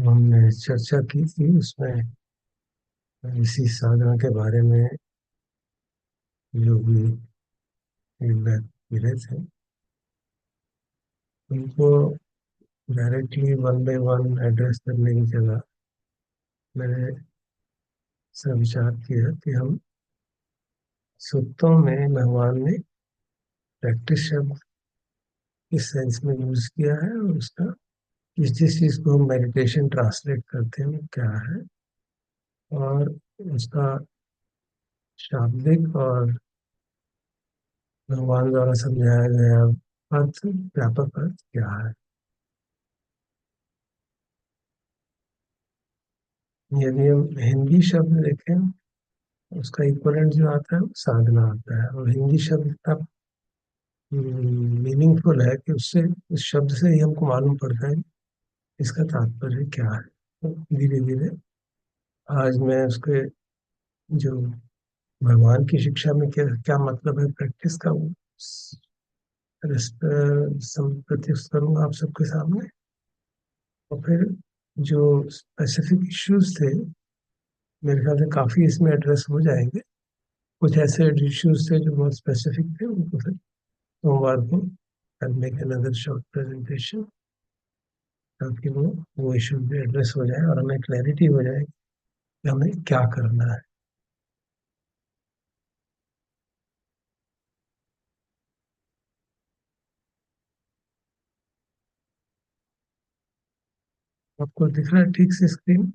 हमने चर्चा की थी उसमें इसी साधना के बारे में जो भी फीडबैक मिले थे उनको directly one by one address करने की जगह मैंने ऐसा विचार किया कि हम सुत्तों में भगवान ने प्रैक्टिस शब्द किस सेंस में यूज किया है और उसका जिस जिस चीज को हम मेडिटेशन ट्रांसलेट करते हैं वो क्या है और उसका शाब्दिक और भगवान द्वारा समझाया गया अर्थ व्यापक अर्थ क्या है। यदि हम हिंदी शब्द देखें उसका इक्वलेंट जो आता है वो साधना आता है और हिंदी शब्द इतना मीनिंगफुल है कि उससे उस शब्द से ही हमको मालूम पड़ता है इसका तात्पर्य क्या है। तो धीरे धीरे आज मैं उसके जो भगवान की शिक्षा में क्या क्या मतलब है प्रैक्टिस का वो प्रस्तुत करूंगा आप सबके सामने। और फिर जो स्पेसिफिक इश्यूज थे मेरे ख्याल से काफी इसमें एड्रेस हो जाएंगे। कुछ ऐसे इश्यूज थे जो बहुत स्पेसिफिक थे उनको फिर सोमवार को I'll make another short presentation ताकि वो इशू भी एड्रेस हो जाए और हमें क्लैरिटी हो जाए कि हमें क्या करना है। आपको दिख रहा है ठीक से screen?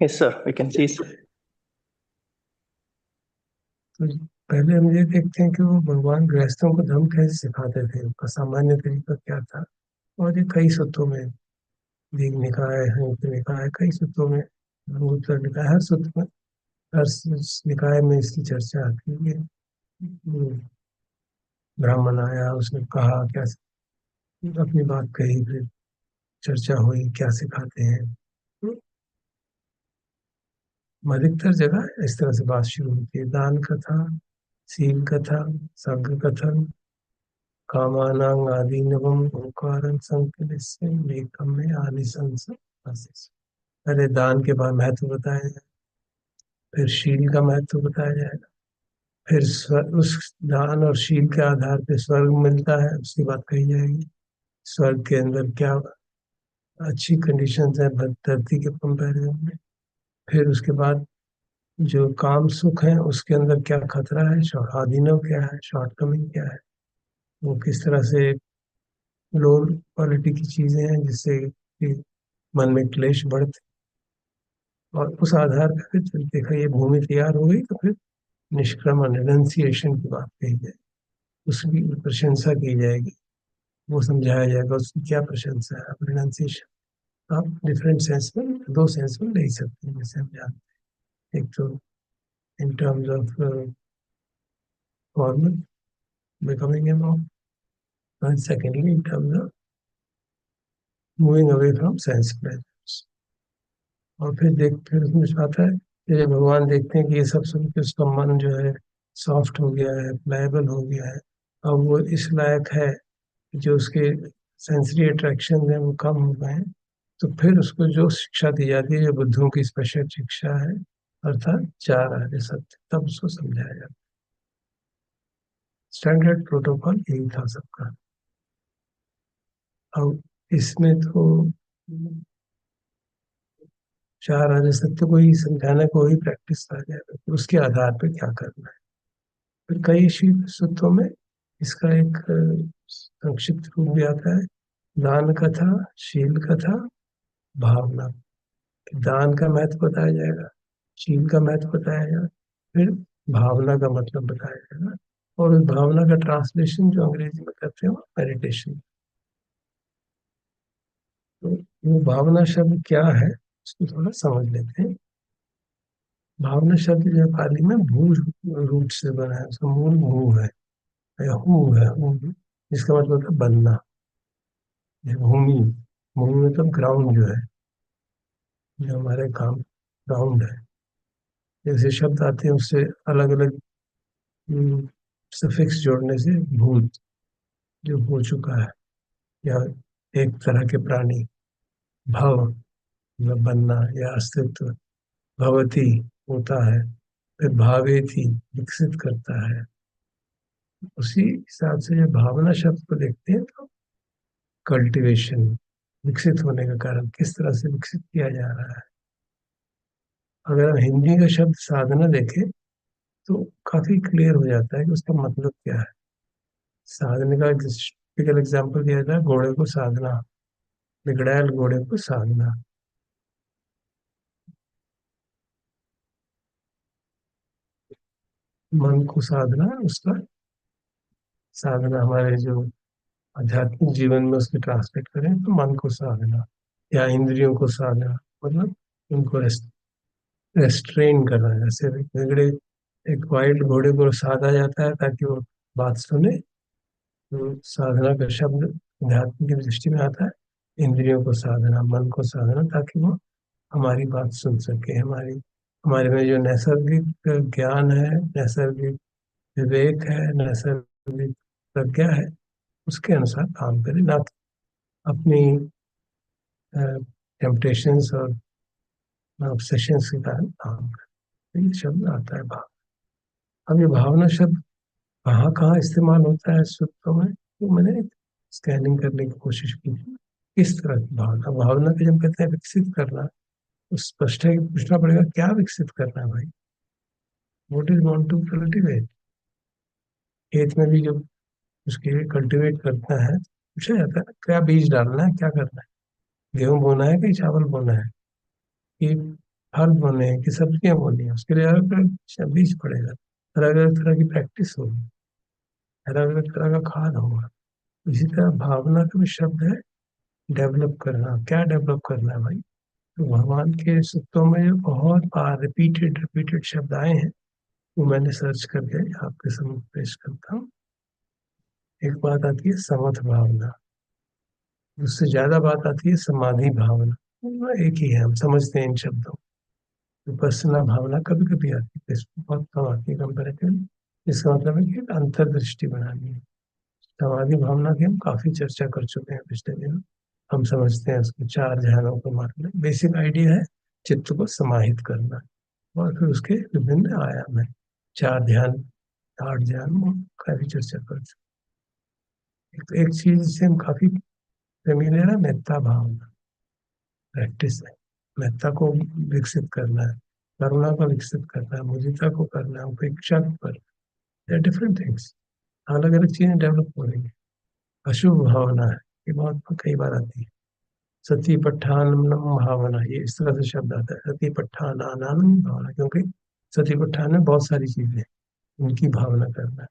Yes, sir. We can see. तो पहले हम ये देखते हैं कि वो भगवान गृहस्थों को धर्म कैसे सिखाते थे उनका सामान्य तरीका क्या था। और ये कई सूत्रों में दीन निकाय संयुक्त निकाय कई सूत्रों में उत्तर निकाय हर सूत्र में हर निकाय में इसकी चर्चा आती है। ब्राह्मण आया उसने कहा क्या अपनी बात कही फिर चर्चा हुई क्या सिखाते हैं। तो अधिकतर जगह इस तरह से बात शुरू होती है दान कथा सील कथा संघ कथन कामानांग आदीनवम ओंकारं संकलिस्य एकम में आनिसंस आशीष। पहले दान के बाद महत्व बताया जाए फिर शील का महत्व बताया जाएगा फिर उस दान और शील के आधार पे स्वर्ग मिलता है उसकी बात कही जाएगी। स्वर्ग के अंदर क्या अच्छी कंडीशंस है धरती के कंपैरिजन में। फिर उसके बाद जो काम सुख है उसके अंदर क्या खतरा है आधीनव क्या है शॉर्टकमिंग क्या है वो किस तरह से लो क्वालिटी की चीजें हैं जिससे कि मन में क्लेश बढ़ते। और उस आधार पर फिर जब देखा ये भूमि तैयार हो गई तो फिर निष्क्रमण रिनंसिएशन की बात कही जाए उसकी प्रशंसा की जाएगी वो समझाया जाएगा उसकी क्या प्रशंसा है। अब रिनंसिएशन आप डिफरेंट सेंस में दो सेंस में ले सकते हैं जैसे हम जानते हैं। एक तो in terms of formal becoming a monk and secondly in terms of moving away from sense pleasures। और फिर उसमें आता है कि जब भगवान देखते हैं कि ये सब सुन के उसका मन जो है सॉफ्ट हो गया है प्लायबल हो गया है अब वो इस लायक है कि जो उसके सेंसरी अट्रैक्शन है वो कम हो गए हैं। तो फिर उसको जो शिक्षा दी जाती है जो बुद्धों की स्पेशल शिक्षा है अर्थात चार आर्य सत्य तब उसको समझाया जाता है। स्टैंडर्ड प्रोटोकॉल यही था सबका। अब इसमें तो चार आर्य सत्य को ही समझाने को ही प्रैक्टिस कहा जाएगा फिर उसके आधार पर क्या करना है। फिर कई शिव सूत्रों में इसका एक संक्षिप्त रूप भी आता है दान कथा शील कथा भावना। दान का महत्व बताया जाएगा शील का महत्व बताया जाएगा फिर भावना का मतलब बताया जाएगा और उस भावना का ट्रांसलेशन जो अंग्रेजी में करते हैं वो मेडिटेशन। तो वो भावना शब्द क्या है उसको थोड़ा समझ लेते हैं। भावना शब्द जो है पाली में भू रूट से बना है उसका मूल भू है या हु है हु जिसका मतलब है बनना। ये भूमि भूमि मतलब ग्राउंड जो है जो हमारे काम ग्राउंड है। जैसे शब्द आते हैं उससे अलग अलग सफिक्स जोड़ने से भूत जो हो चुका है या एक तरह के प्राणी, भव मतलब बनना या अस्तित्व, भवती होता है, फिर भावेति विकसित करता है। उसी हिसाब से जब भावना शब्द को देखते हैं तो कल्टीवेशन, विकसित होने का कारण, किस तरह से विकसित किया जा रहा है। अगर हम हिंदी का शब्द साधना देखें तो काफी क्लियर हो जाता है कि उसका मतलब क्या है। साधने का टिपिकल एग्जाम्पल दिया जाता है, घोड़े को साधना, बिगड़ैल घोड़े को साधना। मन को साधना, उसका साधना हमारे जो आध्यात्मिक जीवन में उसके ट्रांसलेट करें तो मन को साधना या इंद्रियों को साधना, मतलब उनको रेस्ट्रेन करना। जैसे बिगड़े एक वाइल्ड घोड़े को साधा जाता है ताकि वो बात सुने, तो साधना का शब्द अध्यात्म की दृष्टि में आता है, इंद्रियों को साधना, मन को साधना, ताकि वो हमारी बात सुन सके, हमारी हमारे में जो नैसर्गिक ज्ञान है, नैसर्गिक विवेक है, नैसर्गिक प्रज्ञा है, उसके अनुसार काम करे, ना कि अपनी टेम्पटेशंस और ऑब्सेशंस के कारण काम करे। ये शब्द आता है भाव। अब ये भावना शब्द कहाँ कहाँ इस्तेमाल होता है सूत्रों में, तो मैंने स्कैनिंग करने की कोशिश की थी। किस तरह की भावना, भावना को जब कहते हैं विकसित करना, तो स्पष्ट है कि पूछना पड़ेगा क्या विकसित करना है भाई। What is want to cultivate. खेत में भी जब उसके लिए कल्टीवेट करता है, पूछा जाता है क्या बीज डालना है, क्या करना है, गेहूं बोना है कि चावल बोना है, कि फल बोने हैं कि सब्जियां बोनी है, उसके लिए अलग अलग बीज पड़ेगा, अलग अलग तरह की प्रैक्टिस होगी, अलग अलग तरह का खाद होगा। इसी तरह भावना का भी शब्द है डेवलप करना। क्या डेवलप करना है भाई। तो भगवान के सूत्रों में जो बहुत बार रिपीटेड रिपीटेड शब्द आए हैं, वो मैंने सर्च करके आपके सामने पेश करता हूँ। एक बात आती है समथ भावना, उससे ज्यादा बात आती है समाधि भावना। वो एक ही है, हम समझते हैं इन शब्दों को। विपස්සना भावना कभी कभी आती है, इसमें बहुत कम आती है कंपेरेटिवली। इसका मतलब है कि एक अंतर्दृष्टि बनानी है। समाधि भावना की हम काफी चर्चा कर चुके हैं पिछले दिनों। हम समझते हैं उसको चार ध्यानों को मार्ग में। बेसिक आइडिया है चित्त को समाहित करना, और फिर उसके विभिन्न आयाम है, चार ध्यान, आठ ध्यान, वो काफी चर्चा कर चुके हैं। तो एक चीज से हम काफी फेमिलियर है, मेत्ता भावना, प्रैक्टिस है। मेत्ता को विकसित करना है, करुणा को विकसित करना है, मुदिता को करना है, उपेक्षा को करना है, डिफरेंट थिंग्स, अलग अलग चीजें डेवलप हो रही है। अशुभ भावना है, ये बहुत कई बार आती है। सती पट्ठान भावना, ये इस तरह से शब्द आता है, सती पट्ठान आनंद भावना, क्योंकि सती पट्ठान में बहुत सारी चीजें हैं, उनकी भावना करना है।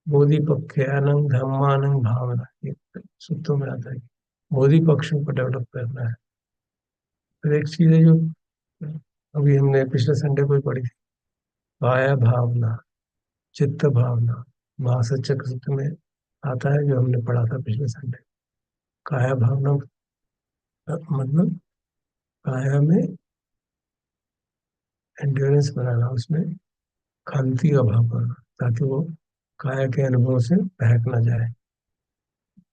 बोधि पक्ष अनंग धम्मानंग भावना, ये सूत्रों में आता है। बोधि पक्षों को डेवलप करना है। फिर एक चीज है जो अभी हमने पिछले संडे को ही पढ़ी थी, काया भावना, चित्त भावना, महासचक सूत्र में आता है, जो हमने पढ़ा था पिछले संडे। काया भावना मतलब काया में एंड्योरेंस बनाना, उसमें खांति का भाव करना, ताकि वो काया के अनुभव से बहक ना जाए।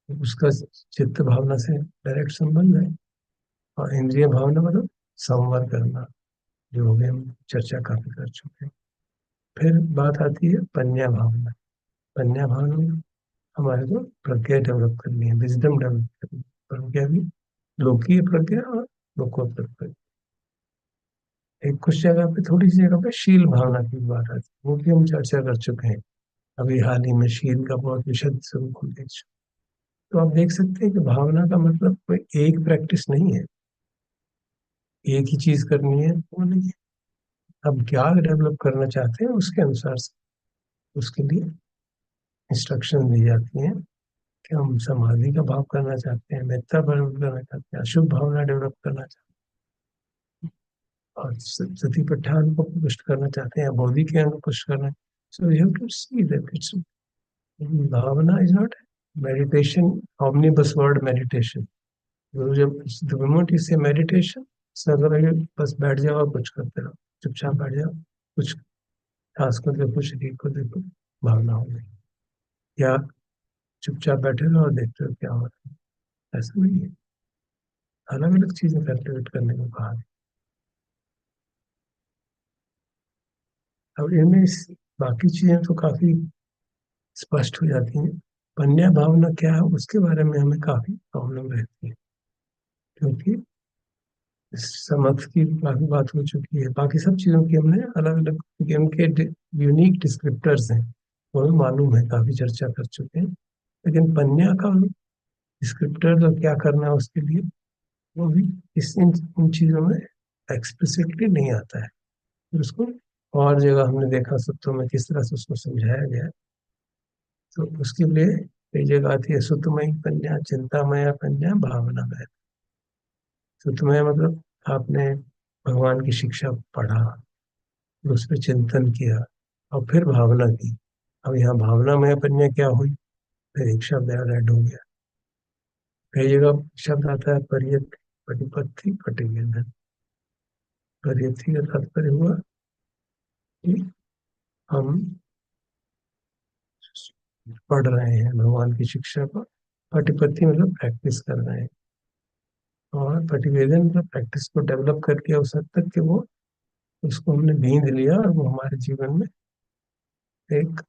उसका चित्त भावना से डायरेक्ट संबंध है। और इंद्रिय भावना मतलब संवर करना, जो हो गया, हम चर्चा काफी कर चुके हैं। फिर बात आती है पन्या भावना। पन्या भावना में हमारे को प्रज्ञा डेवलप करनी है, विजडम डेवलप करनी है। प्रज्ञा भी लोकीय प्रज्ञा और लोकोत्तर प्रज्ञा। एक कुछ जगह पे, थोड़ी सी जगह पे शील भावना की बात आती है, वो भी हम चर्चा कर चुके हैं अभी हाल ही में। शील का बहुत विशद स्वरूप हम देख चुके। तो आप देख सकते हैं कि भावना का मतलब कोई एक प्रैक्टिस नहीं है, एक ही चीज करनी है वो नहीं है। अब क्या डेवलप करना चाहते हैं उसके अनुसार से उसके लिए इंस्ट्रक्शन दी जाती हैं कि हम समाधि का भाव करना चाहते हैं, मेत्ता डेवलप करना चाहते हैं, अशुभ भावना डेवलप करना चाहते हैं, और सती पट्ठान को पुष्ट करना चाहते हैं, बोधि के अंग को पुष्ट करना। So you have to see that it's bhavana is not meditation, omnibus word meditation। तो जब the moment you say meditation, इसका मतलब है कि बस बैठ जाओ और कुछ करते रहो, चुपचाप बैठ जाओ, कुछ सांस को देखो, शरीर को देखो, भावना हो गई। या चुपचाप बैठे रहो और देखते हो क्या हो रहा है। ऐसा नहीं है, अलग अलग चीजें कल्टिवेट करने को कहा है। अब इनमें बाकी चीजें तो काफी स्पष्ट हो जाती हैं। पन्या भावना क्या है उसके बारे में हमें काफी प्रॉब्लम रहती है, क्योंकि इस समझ की काफी बात हो चुकी है, बाकी सब चीजों की हमने अलग अलग उनके यूनिक डिस्क्रिप्टर्स हैं, वो हमें मालूम है, काफी चर्चा कर चुके हैं। लेकिन पन्या का डिस्क्रिप्टर तो क्या करना है उसके लिए, वो भी इन चीजों में एक्सप्लिसिटली नहीं आता है। फिर उसको और जगह हमने देखा सूत्रों में किस तरह से उसको समझाया गया है। तो उसके लिए कई जगह आती है सुतमयी पन्या, चिंतामय पन्या, भावनामय। सुतमय मतलब आपने भगवान की शिक्षा पढ़ा, फिर उस पर चिंतन किया और फिर भावना की। अब यहाँ भावनामय पन्या क्या हुई, फिर एक शब्द और ऐड हो गया। कई जगह शब्द आता है परियत, प्रतिपत्ति, पटिवेदन। परियति का तात्पर्य हुआ कि हम पढ़ रहे हैं भगवान की शिक्षा को। पटिपत्ति मतलब प्रैक्टिस कर रहे हैं, और प्रतिवेदन मतलब प्रैक्टिस को डेवलप करके उस हद तक कि वो उसको हमने बींध लिया और वो हमारे जीवन में एक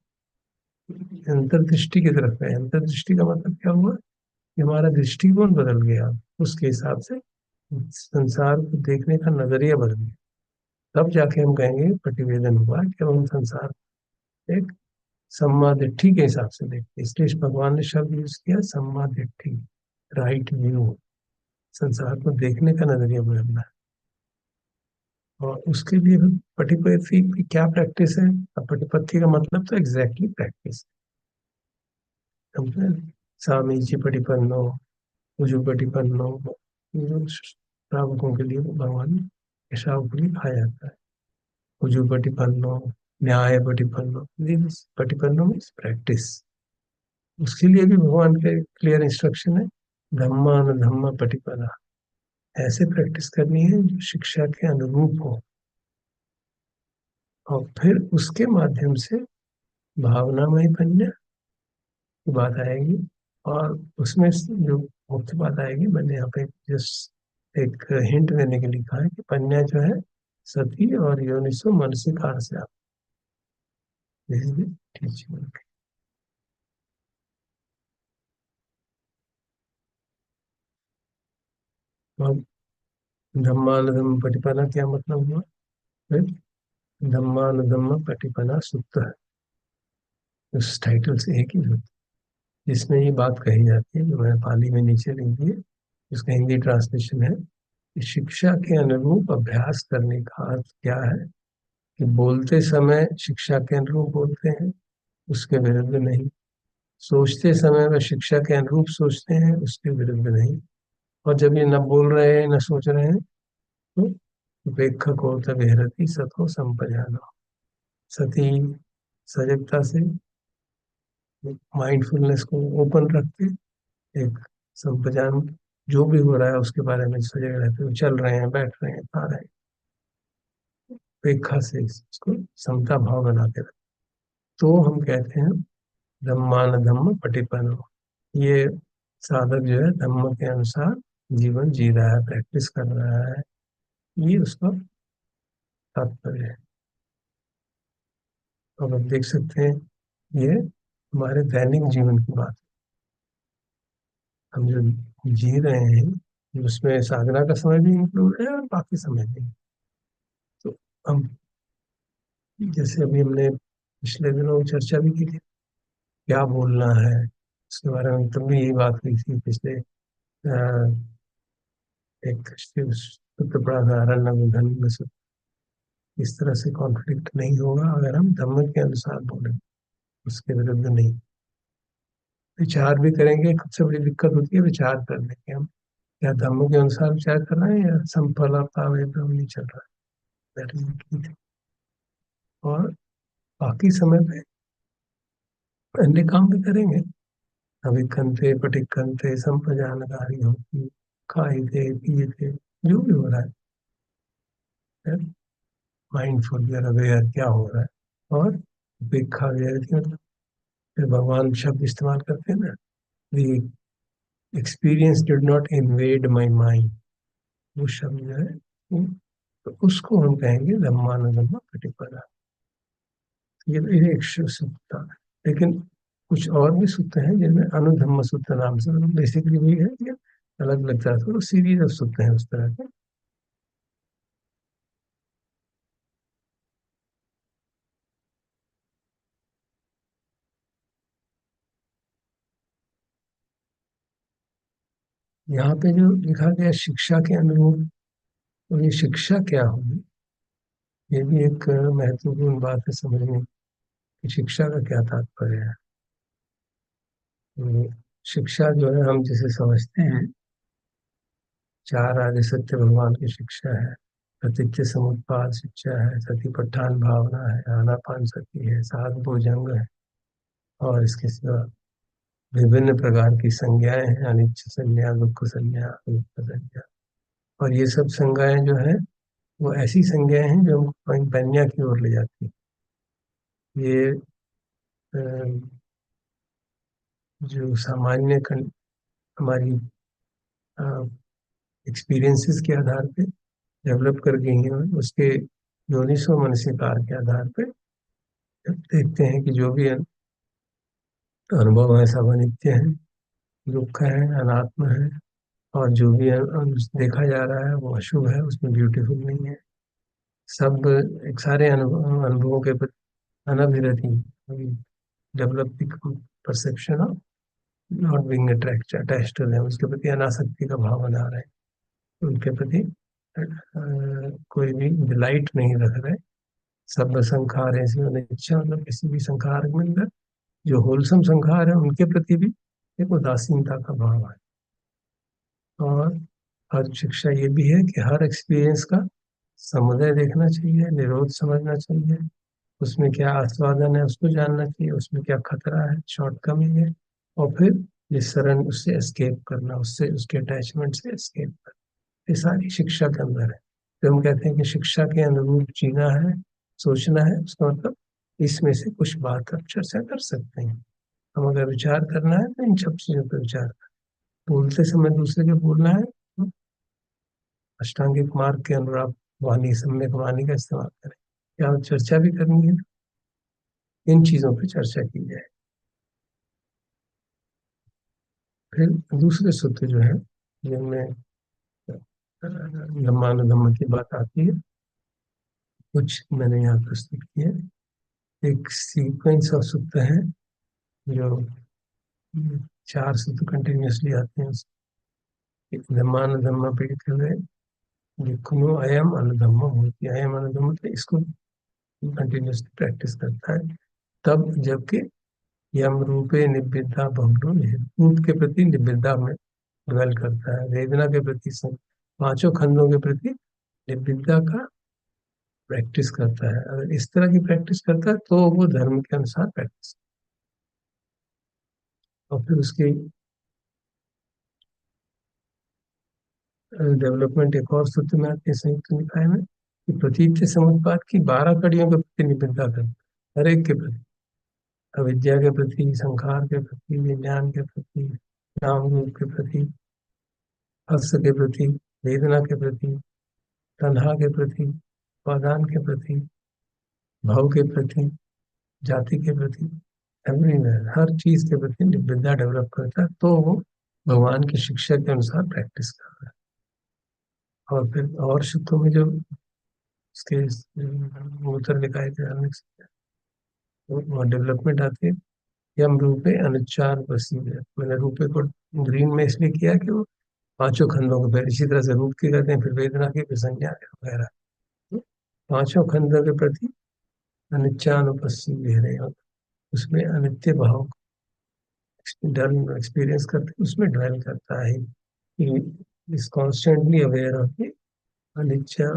अंतर्दृष्टि की तरफ है। अंतर्दृष्टि का मतलब क्या हुआ कि हमारा दृष्टिकोण बदल गया, उसके हिसाब से संसार को देखने का नजरिया बदल गया। तब जाके हम कहेंगे प्रतिवेदन हुआ कि हम संसार को एक सम्मा दिट्ठी के हिसाब से देखते हैं। इसलिए इस भगवान ने शब्द यूज किया सम्मा दिट्ठी, राइट व्यू। संसार को देखने का नजरिया बदलना है, और उसके लिए पटिपथी की क्या प्रैक्टिस है। अब पटिपथी का मतलब तो एग्जैक्टली प्रैक्टिस। समझे? स्वामी जी पटिपन्नो, उजू पटिपन्नो, ये जो श्रावकों के लिए भगवान के श्रावकों के लिए कहा जाता है। उजू पटिपन्नो, न्याय पटिपन्नो, पटिपन्नो मीन्स प्रैक्टिस। उसके लिए भी भगवान के क्लियर इंस्ट्रक्शन है, धम्मान धम्म पटिपदा। ऐसे प्रैक्टिस करनी है जो शिक्षा के अनुरूप हो, और फिर उसके माध्यम से भावनामय पन्या की बात आएगी। और उसमें जो मुख्य बात आएगी, मैंने यहाँ पे जस्ट एक हिंट देने के लिए कहा है कि पन्या जो है सती और योनिसो मनसिकार से आप टीचिंग। धम्मानुधम्म पटिपना क्या मतलब हुआ, फिर धम्मानुधम्म पटिपना सुक्त है, उस टाइटल से एक ही होता है जिसमें ये बात कही जाती है, जो मैंने पाली में नीचे लिख दी है। उसका हिंदी ट्रांसलेशन है कि शिक्षा के अनुरूप अभ्यास करने का अर्थ क्या है, कि बोलते समय शिक्षा के अनुरूप बोलते हैं, उसके विरुद्ध नहीं। सोचते समय वह शिक्षा के अनुरूप सोचते हैं, उसके विरुद्ध नहीं। और जब ये न बोल रहे हैं न सोच रहे हैं, तो उपेक्षक हो विहरती सतो संपजाना। सती सजगता से, माइंडफुलनेस को ओपन रखते, एक संपजान, जो भी हो रहा है उसके बारे में सजग रहते हुए चल रहे हैं, बैठ रहे हैं, खा रहे हैं, उपेक्षा से इसको समता भाव बनाते रहे, तो हम कहते हैं धम्मान धम्म पटिपनो। ये साधक जो है धम्म के अनुसार जीवन जी रहा है, प्रैक्टिस कर रहा है, ये उसका तात्पर्य है। अब आप देख सकते हैं, ये हमारे दैनिक जीवन की बात है। हम जो जी रहे हैं उसमें साधना का समय भी इंक्लूड है और बाकी समय भी। तो हम जैसे अभी हमने पिछले दिनों चर्चा भी की थी, क्या बोलना है उसके बारे में, तब भी यही बात हुई थी पिछले एक सूत्र पढ़ा था, आरण्य विधन में इस तरह से कॉन्फ्लिक्ट नहीं होगा अगर हम धम्म के अनुसार बोलें, उसके विरुद्ध नहीं। विचार भी करेंगे, सबसे बड़ी दिक्कत होती है विचार करने की। हम क्या धम्म के अनुसार विचार कर रहे हैं या संफलता वेदम नहीं चल रहा है, that is the key thing। और बाकी समय पे अन्य काम भी करेंगे। अभी कंते पटिकंते संपजानकारी होती, खाई थे पिए थे, जो भी हो रहा है माइंडफुल या अवेयर क्या हो रहा है। और उपेक्षा अवेयर मतलब फिर भगवान शब्द इस्तेमाल करते हैं ना, experience did not invade my mind, वो शब्द जो है तो उसको हम कहेंगे धम्मानुधम्म प्रतिपदा। ये एक सूत्र था। लेकिन कुछ और भी सूत्र हैं जिनमें अनुधम्म सूत्र नाम से, बेसिकली वही है कि अलग अलग तरह से सीरीज ऑफ सूत्र हैं उस तरह के। यहाँ पे जो लिखा गया शिक्षा के अनुरूप, तो ये शिक्षा क्या होगी, ये भी एक महत्वपूर्ण बात है समझने कि शिक्षा का क्या तात्पर्य है। तो शिक्षा जो है हम जिसे समझते हैं, चार आर्य सत्य भगवान की शिक्षा है, प्रतीच्य समुत्पाद शिक्षा है, सतीपट्ठान भावना है, आनापान सती है, सात भुजंग है, और इसके सिवा विभिन्न प्रकार की संज्ञाएं हैं, अनिच्छ संज्ञा, दुख संज्ञा, अनित्य संज्ञा। और ये सब संज्ञाएं जो है वो ऐसी संज्ञाएं हैं जो हमको पंया की ओर ले जाती है। ये अ, जो सामान्य हमारी एक्सपीरियंसेस के आधार पे डेवलप कर गई हैं, उसके योनिसो मनसिकार के आधार पे जब देखते हैं कि जो भी अनुभव है सब अनित्य है, दुख है, अनात्म है, और जो भी देखा जा रहा है वो अशुभ है, उसमें ब्यूटीफुल नहीं है। सब एक सारे अनुभवों के प्रति अनभिरति developing perception of not being attached to them, उसके प्रति अनासक्ति का भाव बना रहे हैं, उनके प्रति कोई भी डिलाइट नहीं रख रहे। सब संखार ऐसे अनिच्छा, मतलब किसी भी संखार में अंदर जो होलसम संखार है उनके प्रति भी एक उदासीनता का भाव है। और हर शिक्षा ये भी है कि हर एक्सपीरियंस का समुदय देखना चाहिए, निरोध समझना चाहिए, उसमें क्या आस्वादन है उसको जानना चाहिए, उसमें क्या खतरा है, शॉर्टकमिंग है, और फिर जिस शरण उससे एस्केप करना, उससे उसके अटैचमेंट से एस्केप करना, ये सारी शिक्षा के अंदर है। तो हम कहते हैं कि शिक्षा के अनुरूप जीना है, सोचना है, उसका मतलब इसमें से कुछ बात आप चर्चा कर सकते हैं। हम अगर विचार करना है तो इन सब चीजों पर विचार, बोलते समय दूसरे के बोलना है तो अष्टांगिक मार्ग के अनुरूप वाणी, सम्यक वाणी का इस्तेमाल करें। या चर्चा भी करनी है, इन चीजों पर चर्चा की जाए। फिर दूसरे सूत्र जो है जिनमें धम्मानुधम्म की बात आती है, कुछ मैंने यहाँ प्रस्तुत किए। एक सीक्वेंस ऑफ सूत्र है जो चार सूत्र कंटिन्यूसली आते हैं। धम्मानुधम्म पीड़ित हुए जिखनो अयम अनुधम्म होती है, अयम अनुधम्म, तो इसको कंटिन्यूसली प्रैक्टिस करता है तब जबकि यम रूपे निब्बिदा बहुलो, रूप के प्रति निब्बिदा में ड्वेल करता है, वेदना के प्रति पांचों खंडों के प्रति निब्बिदा का प्रैक्टिस करता है। अगर इस तरह की प्रैक्टिस करता है तो वो धर्म के अनुसार प्रैक्टिस। और फिर उसकी डेवलपमेंट एक और सूत्र में आती है संयुक्त निकाय में, कि प्रतीच्य समुत्पाद की 12 कड़ियों के प्रति निबद्धता करता है, हर एक के प्रति, अविद्या के प्रति, संखार के प्रति, विज्ञान के प्रति, नाम रूप के प्रति, हर्ष के प्रति, वेदना के प्रति, तन्हा के प्रति, उपादान के प्रति, भाव के प्रति, जाति के प्रति, एवरीवेयर हर चीज के प्रति निबद्धता डेवलप करता है, तो वो भगवान की शिक्षा के अनुसार प्रैक्टिस कर रहा है। और फिर और सूत्रों में जो उसके उत्तर निकाय के डेवलपमेंट आती है। यम रूपे अनुच्चार प्रसिद्ध है, मैंने रूपे को ग्रीन में इसलिए किया कि वो पांचों खंडों को, फिर इसी तरह से रूप की करते हैं, फिर वेदना की, फिर संज्ञा वगैरह, तो पांचों खंडों के प्रति अनिच्चानुपस्थित ले रहे हैं, उसमें अनित्य भाव डर एक्सपीरियंस करते हैं, उसमें ड्वेल करता है, is constantly aware of the अनिच्चा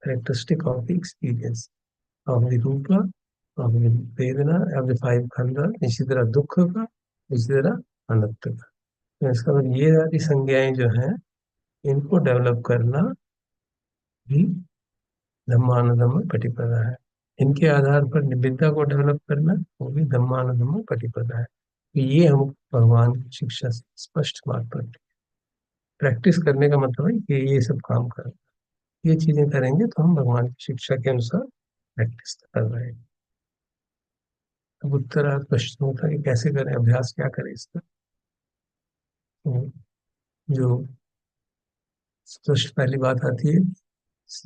characteristic of the experience of the रूपा, of the वेदना, of the फाइव खंड, इसी तरह दुख का, इसी तरह अनंत का। तो इसका मतलब ये सारी संज्ञाएं जो हैं इनको डेवलप करना भी धम्मानुधम्म पटिपदा है। इनके आधार पर निबिद्धा को डेवलप करना वो भी धम्मानुधम्म पटिपदा है। तो ये हम भगवान की शिक्षा से स्पष्ट बात पड़ती है। प्रैक्टिस करने का मतलब है कि ये सब काम करें, ये चीजें करेंगे तो हम भगवान की शिक्षा के अनुसार प्रैक्टिस कर रहे हैं। अब उत्तरा प्रश्न होता है कि कैसे करें, अभ्यास क्या करें इसका। तो जो स्पष्ट पहली बात आती है,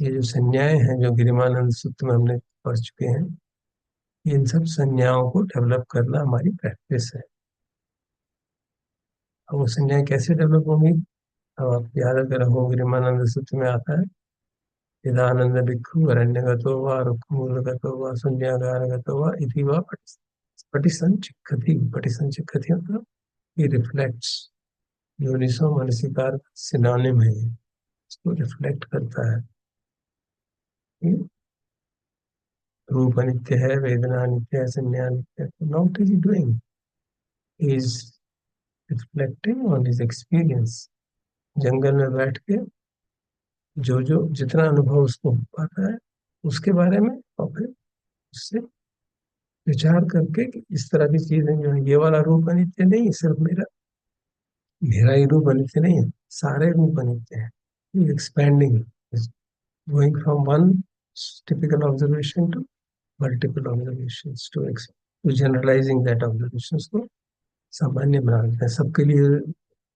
ये जो संज्ञाएं हैं जो गिरिमानंद सूत्र में हमने पढ़ चुके हैं, इन सब संज्ञाओं को डेवलप करना हमारी प्रैक्टिस है। अब वो संज्ञाएं कैसे डेवलप होंगी, अब आप याद अगर रहो, गिरिमानंद सूत्र में आता है, यदानंद भिक्खु अरण्यगतो वा रुक्मूलगतो वा शून्यागारगतो वा इति वा पटिसंचिक्खति। पटिसंचिक्खति मतलब ये रिफ्लेक्ट्स, योनिसो मनसिकार सिनोनिम है ये, इसको रिफ्लेक्ट करता है कि रूप अनित्य है, वेदना अनित्य है, संज्ञा अनित्य है। Now what is he doing, is reflecting on his experience. जंगल में बैठ के जो जो जितना अनुभव उसको हो पाता है उसके बारे में, और फिर उससे विचार करके कि इस तरह की चीजें जो है, ये वाला रूप अनित्य नहीं, सिर्फ मेरा मेरा ही रूप अनित्य नहीं है, सारे रूप अनित्य है। Expanding, going from one typical observation to multiple observations to generalising that observations को सामान्य बना देते हैं, सबके लिए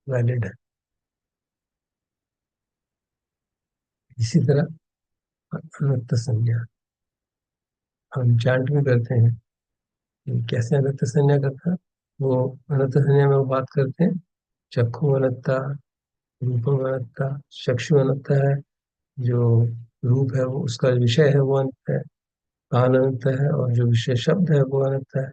वैलिड है। इसी तरह अनंत संज्ञा हम चांट में करते हैं कि कैसे अनंत संज्ञा करता है। वो अनंत संज्ञा में वो बात करते हैं, चक्षु अनंता, रूपम अनंता। चक्षु अनंत है, जो रूप है वो उसका विषय है वो अनंत है। कान अनंत है और जो विषय शब्द है वो अनंत है।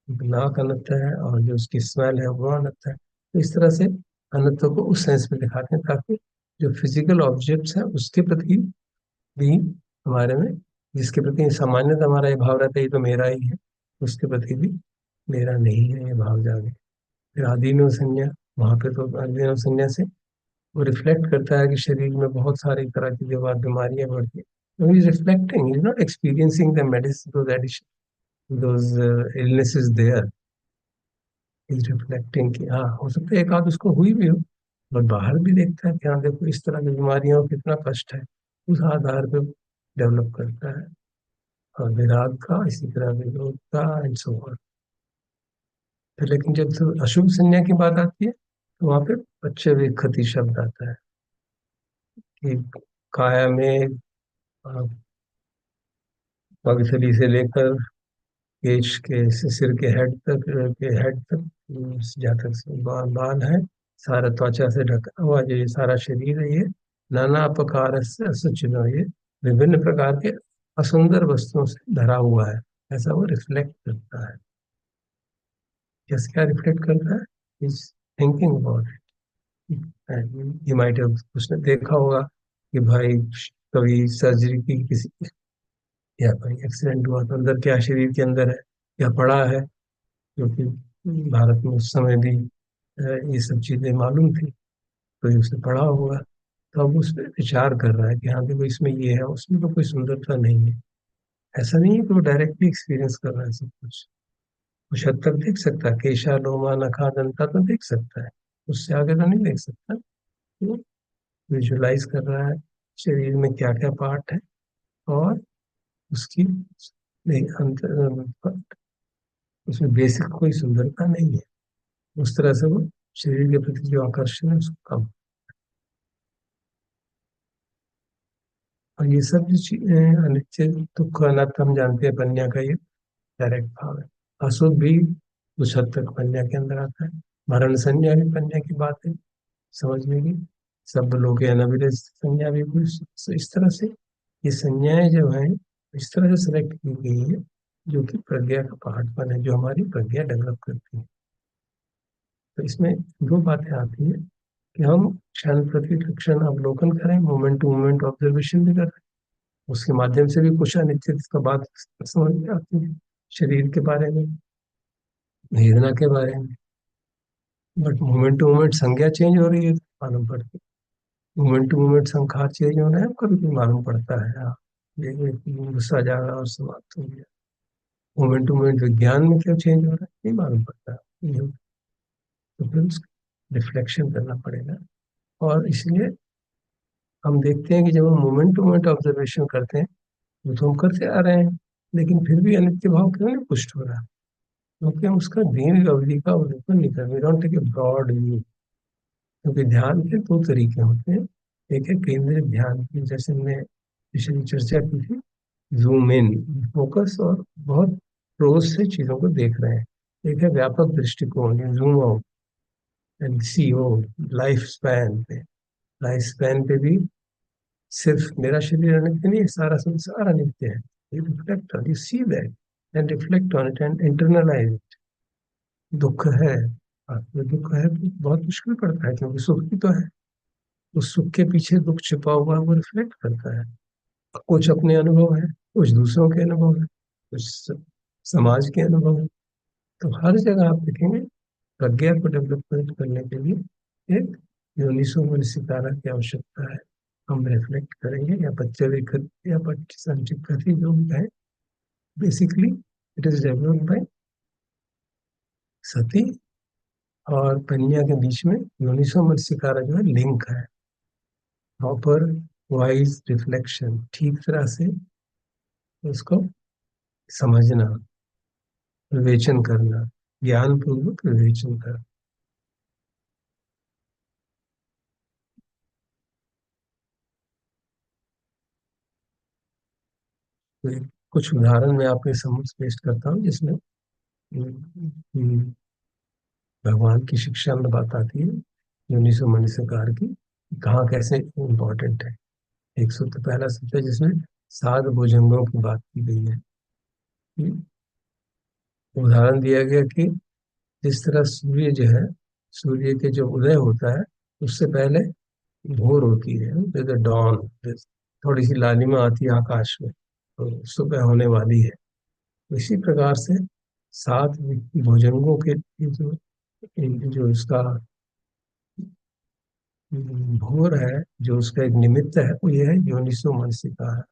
नाक अनंत है और जो उसकी स्मेल है वो अनंत है। तो इस तरह से अनंत को उस सेंस में दिखाते हैं ताकि जो फिजिकल ऑब्जेक्ट्स है उसके प्रति भी हमारे में, जिसके प्रति सामान्यतः हमारा ये भाव रहता है ये तो मेरा ही है, उसके प्रति भी मेरा नहीं है ये भाव जागे। फिर आदीनव संज्ञा, वहां पे तो आदीनव संज्ञा से वो रिफ्लेक्ट करता है कि शरीर में बहुत सारी तरह की जो बात बीमारियां बढ़ती है, is reflecting, is not experiencing the medicine, those addition, those illnesses there, is reflecting कि हाँ हो सकता है एक आध उसको हुई भी हो, और बाहर भी देखता है कि हाँ देखो इस तरह की बीमारियों को कितना कष्ट है, उस आधार पे डेवलप करता है। और विराग का इसी तरह विरोध का एंड सो ऑन। फिर लेकिन जब तो अशुभ संज्ञा की बात आती है तो वहां पे पच्चय विखति शब्द आता है कि काया में अ, पगथली से लेकर केश के सिर के हेड तक, जहाँ तक बाल बाल है, सारा त्वचा से ढका हुआ जो ये सारा शरीर है, ये नाना प्रकार से असुचित, ये विभिन्न प्रकार के असुंदर वस्तुओं से भरा हुआ है, ऐसा वो रिफ्लेक्ट करता है। यस, क्या रिफ्लेक्ट करता है, इज थिंकिंग अबाउट इट। ये माइट हैव, उसने देखा होगा कि भाई कभी सर्जरी की किसी, या भाई एक्सीडेंट हुआ तो अंदर क्या शरीर के अंदर है, या पड़ा है, क्योंकि भारत में उस समय भी ये सब चीजें मालूम थी, तो ये उसने पढ़ा होगा। तो अब उस पर विचार कर रहा है कि हाँ देखो इसमें ये है, उसमें तो कोई सुंदरता नहीं है। ऐसा नहीं है कि वो डायरेक्टली एक्सपीरियंस कर रहा है सब कुछ हद तक देख सकता है, केशा लोमा नखा दंता तो देख सकता है, उससे आगे तो नहीं देख सकता। तो विजुलाइज कर रहा है शरीर में क्या क्या पार्ट है, और उसकी नहीं अंतर, उसमें बेसिक कोई सुंदरता नहीं है। उस तरह से वो शरीर के प्रति जो आकर्षण है उसको कम। और ये सब जो चीजें अनित्य दुख अनात्म हम जानते हैं, पन्या का ये डायरेक्ट भाव है। अशुभ भी कुछ हद तक पन्या के अंदर आता है। मरण संज्ञा भी पन्या की बात है समझने की। सब लोग अनविरत संज्ञा भी कुछ, तो इस तरह से ये संज्ञाएं जो है इस तरह से सिलेक्ट की गई है, जो कि प्रज्ञा का पार्टपन है, जो हमारी प्रज्ञा डेवलप करती है। तो इसमें दो बातें आती है कि हम क्षण प्रति क्षण अवलोकन करें, मोमेंट टू मोमेंट ऑब्जर्वेशन भी करें, उसके माध्यम से भी कुछ अनिश्चित का बात समझ में आती है, शरीर के बारे में, वेदना के बारे में। बट मोमेंट टू मोमेंट संज्ञा चेंज हो रही है तो मालूम पड़ती है, मोमेंट टू मोमेंट संखार चेंज हो रहा है, कभी भी मालूम पड़ता है हाँ ये गुस्सा जागा और समाप्त हो गया। मोमेंट टू मोमेंट विज्ञान में क्या चेंज हो रहा है नहीं मालूम पड़ता। तो फिर उसका रिफ्लेक्शन करना पड़ेगा। और इसलिए हम देखते हैं कि जब हम मोमेंट टू मोमेंट ऑब्जर्वेशन करते हैं, वो तो हम करते आ रहे हैं, लेकिन फिर भी अनित्य भाव क्यों नहीं पुष्ट हो रहा? क्योंकि हम उसका दीर्घ अवधि का अवलोकन नहीं कर, we don't take a broad view. क्योंकि ध्यान के दो तरीके होते हैं। एक है केंद्रित ध्यान की, जैसे हमने पिछली चर्चा की थी, जूम इन, फोकस, और बहुत क्लोज से चीजों को देख रहे हैं। एक है व्यापक दृष्टिकोण, zoom out and see oh, life span पे। लाइफ स्पैन पे भी सिर्फ मेरा शरीर अनित्य नहीं है, सारा संसार अनित्य है। You reflect on, you see that and reflect on it and internalise. दुख है, आत्म दुख है तो बहुत मुश्किल पड़ता है, क्योंकि सुख भी तो है। उस सुख के पीछे दुख छिपा हुआ है, वो रिफ्लेक्ट करता है। कुछ अपने अनुभव है, कुछ दूसरों के अनुभव है, कुछ समाज के अनुभव है। तो हर जगह आप देखेंगे प्रज्ञा को डेवलपमेंट करने के लिए एक योनिसो मनसिकारा की आवश्यकता है। हम रिफ्लेक्ट करेंगे, या बच्चे विकृत या बच्चे संचित कथी जो भी है, basically it is developed by सती और पन्या के बीच में योनिसो मनसिकारा जो है लिंक है। प्रॉपर वाइज रिफ्लेक्शन, ठीक तरह से उसको समझना, विवेचन करना, ज्ञान पूर्वक विवेचन करना। तो कुछ उदाहरण मैं आपके समक्ष पेश करता हूँ, जिसमें भगवान की शिक्षा में बात आती है योनिसो मनसिकार की, कहाँ कैसे इम्पोर्टेंट है। एक सूत्र, पहला सूत्र है जिसमें सात भुजंगों की बात की गई है। उदाहरण दिया गया कि जिस तरह सूर्य जो है, सूर्य के जो उदय होता है उससे पहले भोर होती है, डॉन, थोड़ी सी लालिमा आती है आकाश में, तो सुबह होने वाली है। इसी प्रकार से सात भुजंगों के जो जो उसका भोर है, जो उसका एक निमित्त है, वो ये है योनिसो मनसिकार।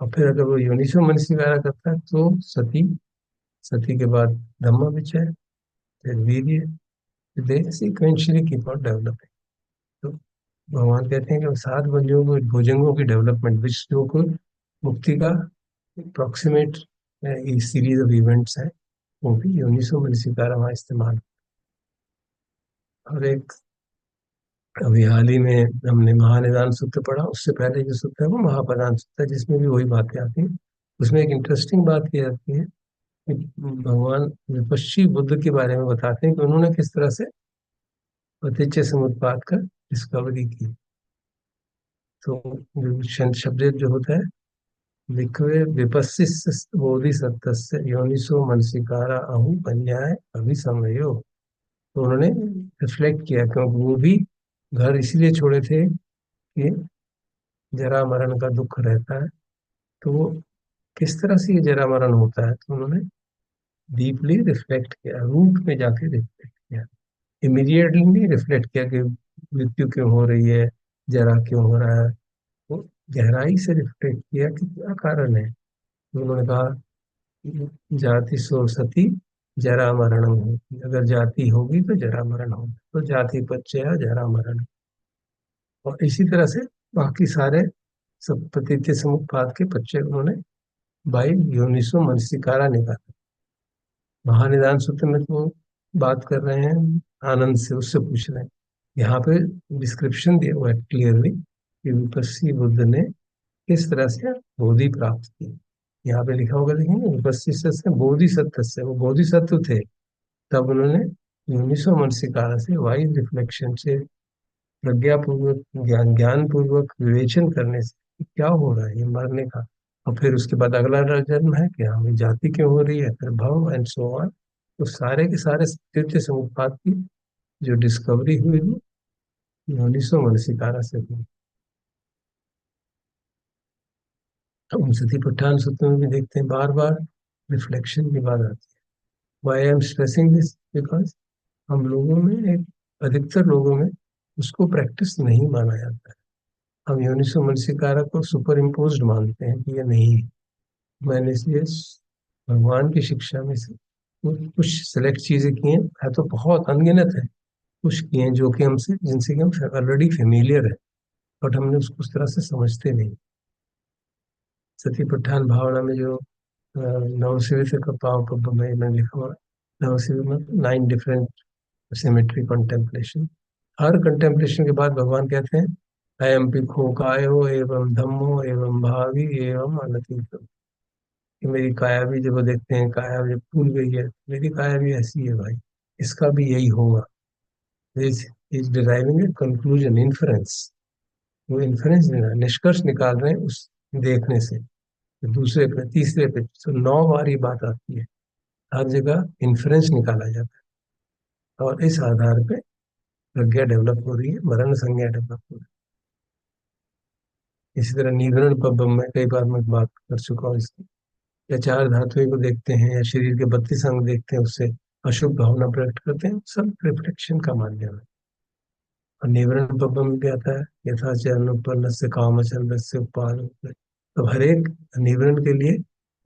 और फिर अगर वो योनिसो मनसिकार करता है तो सती, सती के बाद ब्रह्मविचय, फिर वीर्य, दे सीक्वेंशियली कीप ऑन डेवलपिंग। तो भगवान कहते हैं कि सात भुजंगों की डेवलपमेंट, विच जो को मुक्ति का अप्रोक्सीमेट सीरीज ऑफ इवेंट्स है, वो भी योनिसो मनसिकार वहाँ इस्तेमाल। और एक अभी हाल ही में हमने महानिदान सूत्र पढ़ा, उससे पहले जो सूत्र है वो महाप्रदान सूत्र है, जिसमें भी वही बातें आती हैं। उसमें एक इंटरेस्टिंग बात की जाती है कि भगवान विपश्ची बुद्ध के बारे में बताते हैं कि उन्होंने किस तरह से पतिच्य समुत्पाद का डिस्कवरी की। तो विभूषण शब्द जो होता है, विक्रय विपस्सिस बोधिसत्वस्य योनिसो मनसिकारा अहु पन्याय अभिसमयो। तो उन्होंने रिफ्लेक्ट किया, क्योंकि वो भी घर इसलिए छोड़े थे कि जरा मरण का दुख रहता है। तो वो किस तरह से ये जरा मरण होता है, तो उन्होंने डीपली रिफ्लेक्ट किया, रूट में जाके रिफ्लेक्ट किया। इमीडिएटली नहीं रिफ्लेक्ट किया कि मृत्यु क्यों हो रही है, जरा क्यों हो रहा है। वो गहराई से रिफ्लेक्ट किया कि क्या कारण है। तो उन्होंने कहा जाति सो सती जरा मरणम होती, अगर जाति होगी तो जरा मरण होगा, तो जाति पच्चय जरा मरण। और इसी तरह से बाकी सारे सब पतिथ्य समुत्पाद के पच्चय उन्होंने बाई योनिसो मनसिकारा निकाला। महानिदान सूत्र में तो बात कर रहे हैं आनंद से, उससे पूछ रहे हैं। यहाँ पे डिस्क्रिप्शन दिया हुआ है क्लियरली कि विपस्सी बुद्ध ने किस तरह से बोधि प्राप्त की। यहाँ पे लिखा होगा, देखेंगे, विपस्सी से बोधिसत्व से, वो बोधिसत्व थे, तब उन्होंने यूनिसो मनसिकारा से, वाइज रिफ्लेक्शन से, प्रज्ञापूर्वक ज्ञान पूर्वक विवेचन करने से कि क्या हो रहा है ये मरने का। और फिर उसके बाद अगला जन्म है कि हमें जाति क्यों हो रही है, फिर भव एंड सो ऑन। तो सारे के सारे तृतीय समुत्पाद की जो डिस्कवरी हुई वो योनिसो मनसिकारा से हुई। तो हम सती पट्टान सूत्र में भी देखते हैं, बार बार रिफ्लेक्शन की बात आती है। Why I am stressing this, because हम लोगों में एक, अधिकतर लोगों में उसको प्रैक्टिस नहीं माना जाता है। हम योनिसो मनसिकारा को सुपर इम्पोज्ड मानते हैं कि ये नहीं है। मैंने इसलिए भगवान की शिक्षा में से कुछ सेलेक्ट चीजें की हैं, है तो बहुत अनगिनत है, कुछ किए हैं जो कि हमसे जिनसे कि हम ऑलरेडी फेमिलियर है, बट हमने उसको उस तरह से समझते नहीं। सती पठान भावना में जो नवशिवित का पाव पब्ब में मैंने लिखा हुआ, नवशिवित में 9 डिफरेंट सिमेट्री कंटेम्पलेशन। हर कंटेम्पलेशन के बाद भगवान कहते हैं अयम पिखो कायो एवं धम्मो एवं भावी एवं अनतीत। कि मेरी काया भी जब वो देखते हैं काया जब भूल गई है, मेरी काया भी ऐसी है भाई, इसका भी यही होगा। This is deriving a conclusion, inference. वो इन्फरेंस निष्कर्ष निकाल रहे हैं उस देखने से। तो दूसरे पे तीसरे पे तो 9 बार ये बात आती है, हर जगह इन्फ्लुएंस निकाला जाता है और इस आधार पे प्रज्ञा डेवलप हो रही है, मरण संज्ञा डेवलप हो रही है। इसी तरह निगरण पब में कई बार मैं बात कर चुका हूँ इसकी। या चार धातुएं को देखते हैं या शरीर के 32 अंग देखते हैं, उससे अशुभ भावना प्रकट करते हैं, सब रिफ्लेक्शन का माध्यम है। और निवरण पब में भी आता है यथा चरण उपन्न से काम चंद्र से उपान। तो हर एक निवरण के लिए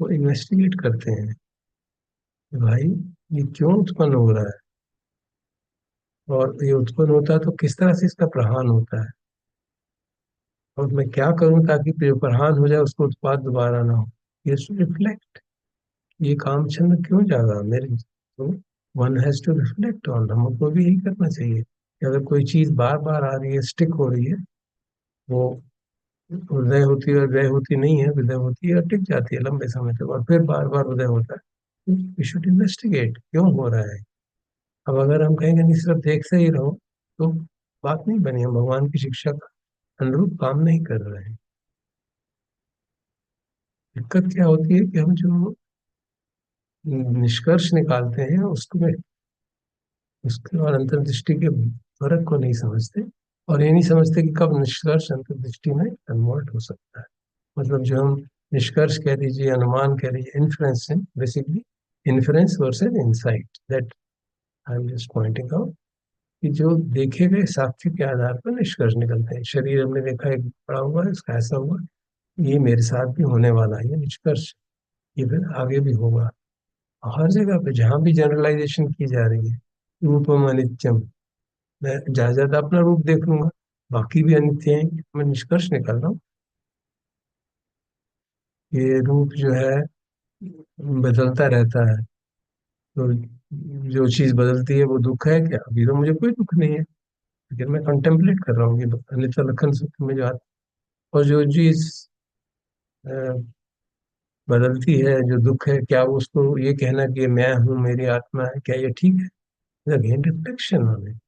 वो इन्वेस्टिगेट करते हैं कि भाई ये क्यों उत्पन्न हो रहा है, और ये उत्पन्न होता है तो किस तरह से इसका प्रहान होता है, और मैं क्या करूं ताकि जो प्रहान हो जाए उसको उत्पाद दोबारा ना हो। ये रिफ्लेक्ट, ये काम छंद क्यों जागा मेरे, तो one has to reflect on, हमको भी यही करना चाहिए कि अगर कोई चीज बार बार आ रही है, स्टिक हो रही है, वो उदय होती है और व्यय होती नहीं है, विदय होती है और टिक जाती है लंबे समय तक, और फिर बार बार उदय होता है। वी शुड इन्वेस्टिगेट क्यों हो रहा है। अब अगर हम कहेंगे नहीं सिर्फ देखते ही रहो, तो बात नहीं बनी, हम भगवान की शिक्षा का अनुरूप काम नहीं कर रहे हैं। दिक्कत क्या होती है कि हम जो निष्कर्ष निकालते हैं उसमें उसके और अंतर्दृष्टि के फर्क को नहीं समझते, और ये नहीं समझते कि कब निष्कर्ष अंतर्दृष्टि में कन्वर्ट हो सकता है। मतलब जो हम निष्कर्ष कह दीजिए, अनुमान कह दीजिए, इन्फ्रेंस है basically, inference versus insight, that I am just pointing out. कि जो देखे गए साक्ष्य के आधार पर निष्कर्ष निकलते हैं, शरीर हमने देखा एक बड़ा हुआ है, इसका ऐसा हुआ, ये मेरे साथ भी होने वाला है, ये निष्कर्ष, ये फिर आगे भी होगा। हर जगह पे जहां भी जनरलाइजेशन की जा रही है, रूपम अनित्यम, मैं ज्यादा ज्यादा अपना रूप देख लूंगा, बाकी भी अनित्य है, मैं निष्कर्ष निकाल रहा हूँ। ये रूप जो है बदलता रहता है, तो जो चीज बदलती है वो दुख है क्या? अभी तो मुझे कोई दुख नहीं है, लेकिन मैं कंटेम्पलेट कर रहा हूँ कि अनित्य लक्षण सूत्र में जो आता है। और जो चीज बदलती है, जो दुख है, क्या उसको ये कहना कि ये मैं हूँ, मेरी आत्मा है, क्या ये ठीक है? अगेन रिफ्लेक्शन हमें,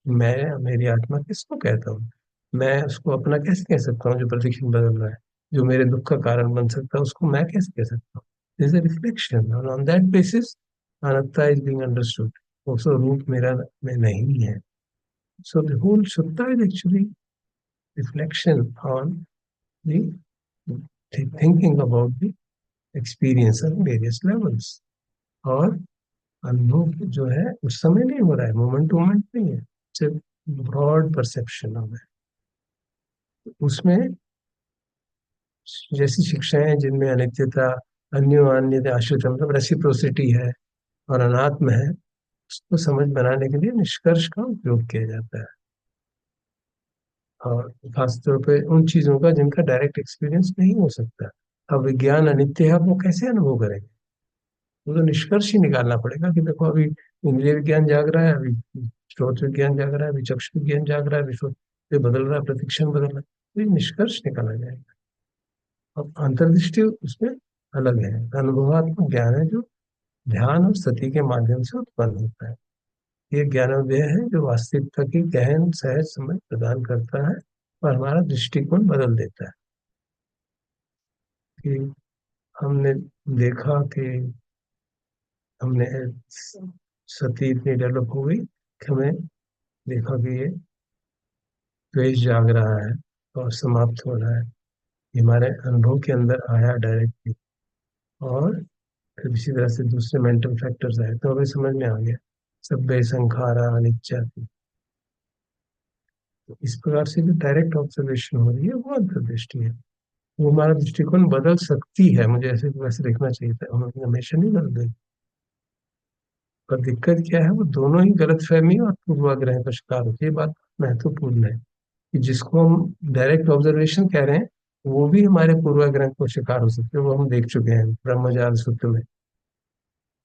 मैं मेरी आत्मा किसको कहता हूँ? मैं उसको अपना कैसे कह सकता हूँ जो प्रतिक्षण बदल रहा है? जो मेरे दुख का कारण बन सकता है उसको मैं कैसे कह सकता हूँ? दिस इज रिफ्लेक्शन, और on that basis anatta is being understood. also रूप मेरा में नहीं है। So the whole sutta is actually reflection on the thinking about the experience on various levels। और अनुभव जो है उस समय नहीं हो रहा है, मोमेंट टू मोमेंट नहीं है, सिर्फ ब्रॉड परसेप्शन हो है। उसमें जैसी शिक्षाएं हैं जिनमें अनित्यता, अन्योन्य आश्रित मतलब रेसिप्रोसिटी है और अनात्म है, उसको समझ बनाने के लिए निष्कर्ष का उपयोग किया जाता है। और खासतौर पे उन चीजों का जिनका डायरेक्ट एक्सपीरियंस नहीं हो सकता। अब विज्ञान अनित्य है, वो कैसे अनुभव करेंगे? वो तो निष्कर्ष ही निकालना पड़ेगा कि देखो अभी इंद्रिय विज्ञान जाग रहा है, अभी श्रोत विज्ञान जाग रहा है, अभी चक्षु विज्ञान जाग रहा है, अभी श्रोत ये बदल रहा है, प्रतिक्षण बदल रहा है, तो ये निष्कर्ष निकाला जाएगा। अब अंतर्दृष्टि उसमें अलग है, अनुभवात्मक ज्ञान है जो ध्यान और सती के माध्यम से उत्पन्न होता है। ये ज्ञानोदय है जो वास्तविकता की गहन सहज समझ प्रदान करता है और हमारा दृष्टिकोण बदल देता है। कि हमने देखा कि हमने सती इतनी डेवलप हो गई कि हमें देखा कि ये द्वेष जाग रहा है और समाप्त हो रहा है, ये हमारे अनुभव के अंदर आया डायरेक्टली। और फिर इसी तरह से दूसरे मेंटल फैक्टर्स आए तो हमें समझ में आ गया सभ्य संखारा अनिच्चा थी। तो इस प्रकार से जो डायरेक्ट ऑब्जर्वेशन हो रही है वो अंतर्दृष्टि है। वो हमारा दृष्टिकोण बदल सकती है, मुझे ऐसे वैसे देखना चाहिए था, हमें हमेशा नहीं बदल गई। पर दिक्कत क्या है, वो दोनों ही गलतफहमी और पूर्वाग्रह का शिकार होती है। ये बात महत्वपूर्ण है कि जिसको हम डायरेक्ट ऑब्जर्वेशन कह रहे हैं, वो भी हमारे पूर्वाग्रह को शिकार हो सकते हैं। वो हम देख चुके हैं ब्रह्मजाल सूत्र में,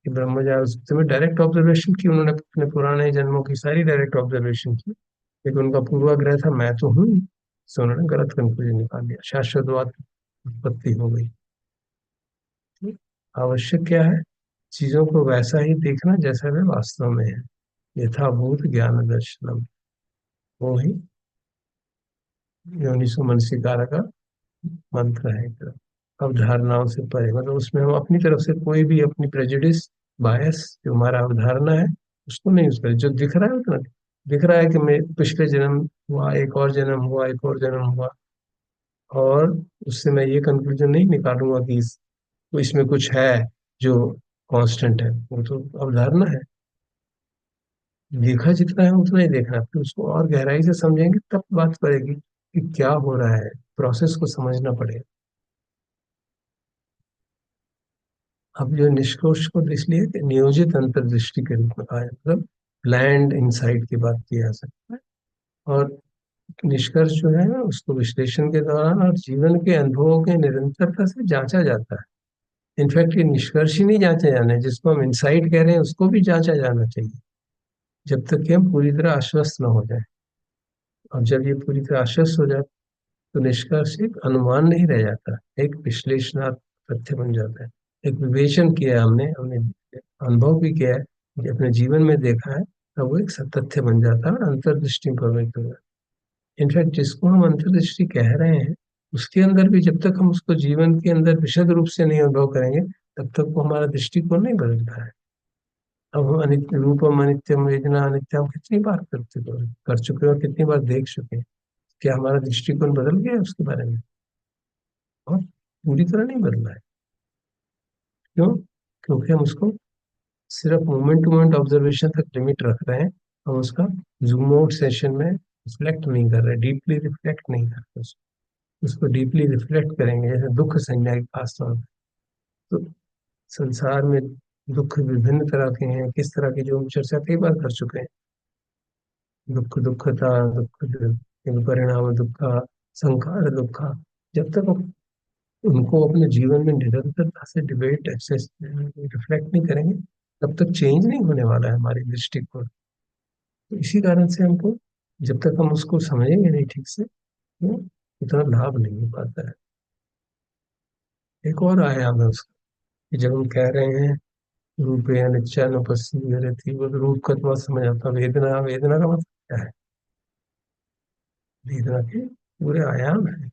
कि ब्रह्मजाल सूत्र में डायरेक्ट ऑब्जर्वेशन की उन्होंने, अपने पुराने जन्मों की सारी डायरेक्ट ऑब्जर्वेशन की, लेकिन उनका पूर्वाग्रह था मैं तो हूँ, तो उन्होंने गलत कंक्लूजन निकाल दिया, शाश्वतवाद की उत्पत्ति हो गई। आवश्यक क्या है, चीजों को वैसा ही देखना जैसा वे वास्तव में है। यथाभूत ज्ञान दर्शनम, वो ही योनिसो मनसिकार का मंत्र है। एक तरह अवधारणाओं से परे, मतलब उसमें हम अपनी तरफ से कोई भी अपनी प्रेजुडिस, बायस, जो हमारा अवधारणा है, उसको नहीं यूज करें। जो दिख रहा है उतना दिख रहा है कि मैं पिछले जन्म हुआ, एक और जन्म हुआ, एक और जन्म हुआ, और उससे मैं ये कंक्लूजन नहीं निकालूंगा कि तो इसमें कुछ है जो कांस्टेंट है। वो तो अवधारणा है, देखा जितना है उतना ही देखना है। फिर उसको और गहराई से समझेंगे तब बात करेगी कि क्या हो रहा है, प्रोसेस को समझना पड़ेगा। अब जो निष्कर्ष को इसलिए कि नियोजित अंतर्दृष्टि के रूप में कहा है, मतलब ब्लैंड इंसाइट की बात की जा सकता है। और निष्कर्ष जो है उसको विश्लेषण के दौरान और जीवन के अनुभवों के निरंतरता से जांचा जाता है। इनफैक्ट ये निष्कर्ष ही नहीं जांचे जाने, जिसको हम इंसाइट कह रहे हैं उसको भी जांचा जाना चाहिए, जब तक कि हम पूरी तरह आश्वस्त न हो जाए। और जब ये पूरी तरह आश्वस्त हो जाए, तो निष्कर्ष एक अनुमान नहीं रह जाता, एक विश्लेषणात्मक तथ्य बन जाता है। एक विवेचन किया है हमने हमने अनुभव भी किया है, कि अपने जीवन में देखा है, तब वो एक तथ्य बन जाता है और अंतर्दृष्टि प्रभावित हो जाता है। इनफैक्ट जिसको हम अंतर्दृष्टि कह रहे हैं, उसके अंदर भी जब तक हम उसको जीवन के अंदर विशद रूप से नहीं अनुभव करेंगे, तब तक वो हमारा दृष्टिकोण नहीं बदलता है। अब हम अनित्य रूपम अनित्यम वेदना अनित्यम कितनी बार कर चुके हैं और कितनी बार देख चुके हैं। क्या हमारा दृष्टिकोण बदल गया है उसके बारे में? और पूरी तरह नहीं बदला है। क्यों? क्योंकि हम उसको सिर्फ मोमेंट टू मोमेंट ऑब्जर्वेशन तक लिमिट रख रहे हैं। हम उसका जूम आउट सेशन में रिफ्लेक्ट नहीं कर रहे, डीपली रिफ्लेक्ट नहीं कर रहे। उसको डीपली रिफ्लेक्ट करेंगे, जैसे दुख संज्ञा की खास तौर पर। तो संसार में दुख विभिन्न तरह के हैं, किस तरह की, जो हम चर्चा कई बार कर चुके हैं। दुख दुखता, दुख परिणाम दुखा, संखार दुखा। जब तक हम उनको अपने जीवन में निरंतरता से डिबेट एक्सेस रिफ्लेक्ट नहीं करेंगे, तब तक चेंज नहीं होने वाला है हमारी दृष्टिकोण। तो इसी कारण से हमको, जब तक हम उसको समझेंगे नहीं ठीक से, तो उतना लाभ नहीं हो पाता है। एक और आयाम है उसका, कि जब हम कह रहे हैं रूपे अनिच्चानुपस्थिति रहती, वो रूप का तो समझ आता, वेदना, वेदना का मतलब क्या है? वेदना के पूरे आयाम है,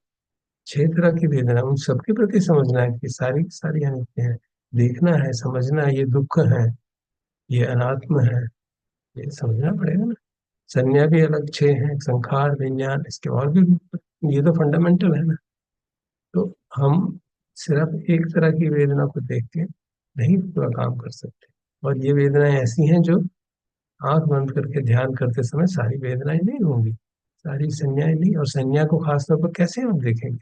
6 तरह की वेदना, उन सबके प्रति समझना है कि सारी की सारी अनित्य है। देखना है, समझना है, ये दुख है, ये अनात्म है, ये समझना पड़ेगा ना। संज्ञा भी अलग 6 हैं, संखार, विज्ञान, इसके और भी, ये तो फंडामेंटल है ना। तो हम सिर्फ एक तरह की वेदना को देख के नहीं पूरा काम कर सकते। और ये वेदनाएं ऐसी हैं जो आंख बंद करके ध्यान करते समय सारी वेदनाएं नहीं होंगी, सारी संज्ञाएं नहीं। और संज्ञा को खासतौर पर कैसे हम देखेंगे?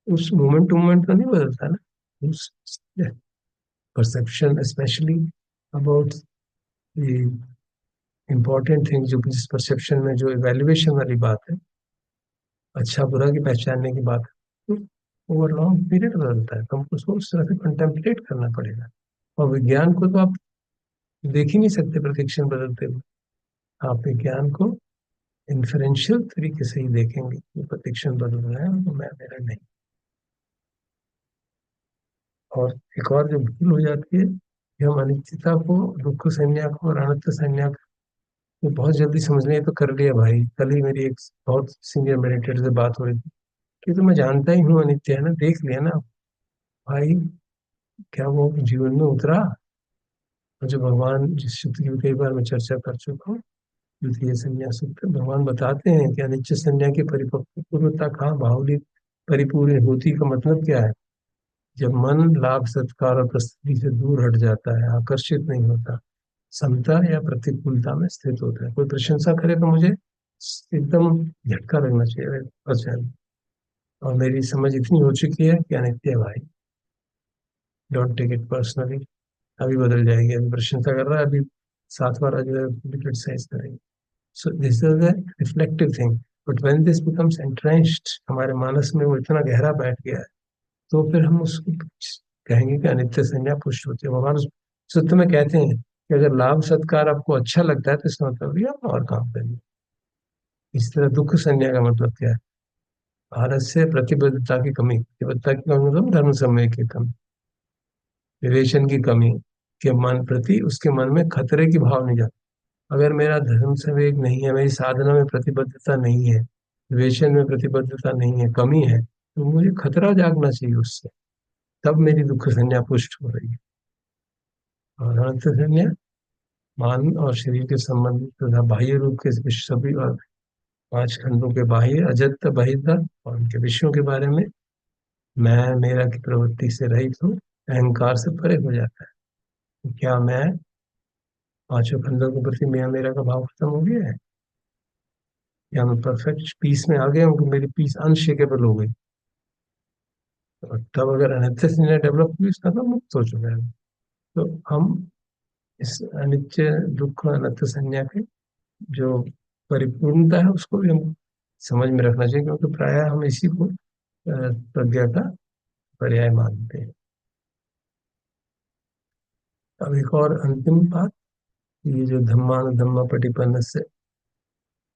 उस मोमेंट टू मोमेंट तो नहीं बदलता ना, उस perception specially about important thing, जो जिस परसेप्शन में जो इवेल्युएशन वाली बात है, अच्छा बुरा की पहचानने की बात है, तो ओवर लॉन्ग पीरियड बदलता है। तो हमको उसको उस तरह से कंटेम्पलेट करना पड़ेगा। और विज्ञान को तो आप देख ही नहीं सकते प्रतिक्षण बदलते हुए। आप विज्ञान को इन्फरेंशियल तरीके से ही देखेंगे कि प्रतिक्षण बदल रहा है, तो मैं मेरा नहीं। और एक और जो भूल हो जाती है, कि हम अनिश्चितता को, दुख संज्ञा को और अनित्य संज्ञा को बहुत जल्दी समझ लिया, तो कर लिया भाई। कल ही मेरी एक बहुत सीनियर मेडिटेटर से बात हो रही थी, कि तो मैं जानता ही हूँ अनित्य है ना, देख लिया ना भाई। क्या वो जीवन में उतरा? और जो भगवान, जिस सूत्र की कई बार मैं चर्चा कर चुका हूँ, द्वितीय संज्ञा सूत्र, भगवान बताते हैं कि अनिश्चित संज्ञा की परिपक्वता कहाँ बाहुली परिपूर्ण होती का मतलब क्या है? जब मन लाभ सत्कार और प्रस्तुति से दूर हट जाता है, आकर्षित नहीं होता, समता या प्रतिकूलता में स्थित होता है। कोई प्रशंसा करे तो मुझे एकदम झटका लगना चाहिए अच्छा। और मेरी समझ इतनी हो चुकी है कि अनित्य है भाई, डोंट टेक इट पर्सनली। अभी बदल जाएगी, अभी प्रशंसा कर रहा है, अभी साथ वाला जो है भी क्रिटिसाइज करेंगे। So this is a reflective thing, but when this becomes entrenched, हमारे मानस में वो इतना गहरा बैठ गया है, तो फिर हम उसको कहेंगे कि अनित्य संज्ञा पुष्ट होती है। भगवान सूत्र में कहते हैं कि अगर लाभ सत्कार आपको अच्छा लगता है तो इसका मतलब ये आप और काम करिए। इस तरह दुख संज्ञा का मतलब क्या है? भारत से प्रतिबद्धता की कमी, प्रतिबद्धता की कमी मतलब धर्म समय की कमी, विवेचन की कमी के मन प्रति उसके मन में खतरे की भाव नहीं जाती। अगर मेरा धर्म संवेग नहीं है, मेरी साधना में प्रतिबद्धता नहीं है, विवेचन में प्रतिबद्धता नहीं है, कमी है, तो मुझे खतरा जागना चाहिए उससे, तब मेरी दुख संज्ञा पुष्ट हो रही है। और अनंत संज्ञा मान और शरीर के संबंध तथा बाह्य रूप के सभी और पांच खंडों के बाह्य अजत बहिर्दा और उनके विषयों के बारे में मैं मेरा की प्रवृत्ति से रहित हूँ, अहंकार से परे हो जाता है। तो क्या मैं पांचों खंडों के प्रति मैं मेरा का भाव खत्म हो गया है? या मैं परफेक्ट पीस में आ गया हूँ कि मेरी पीस अनशेकेबल हो गई? और तब अगर अनित्य संज्ञा डेवलप हुई, इसका तो मुक्त हो चुका है। तो हम इस अनित्य दुख अनित्य संज्ञा के जो परिपूर्णता है उसको भी हम समझ में रखना चाहिए, क्योंकि प्राय हम इसी को प्रज्ञा का पर्याय मानते हैं। अब एक और अंतिम बात, ये जो धम्मान धम्मा पटिपन्न से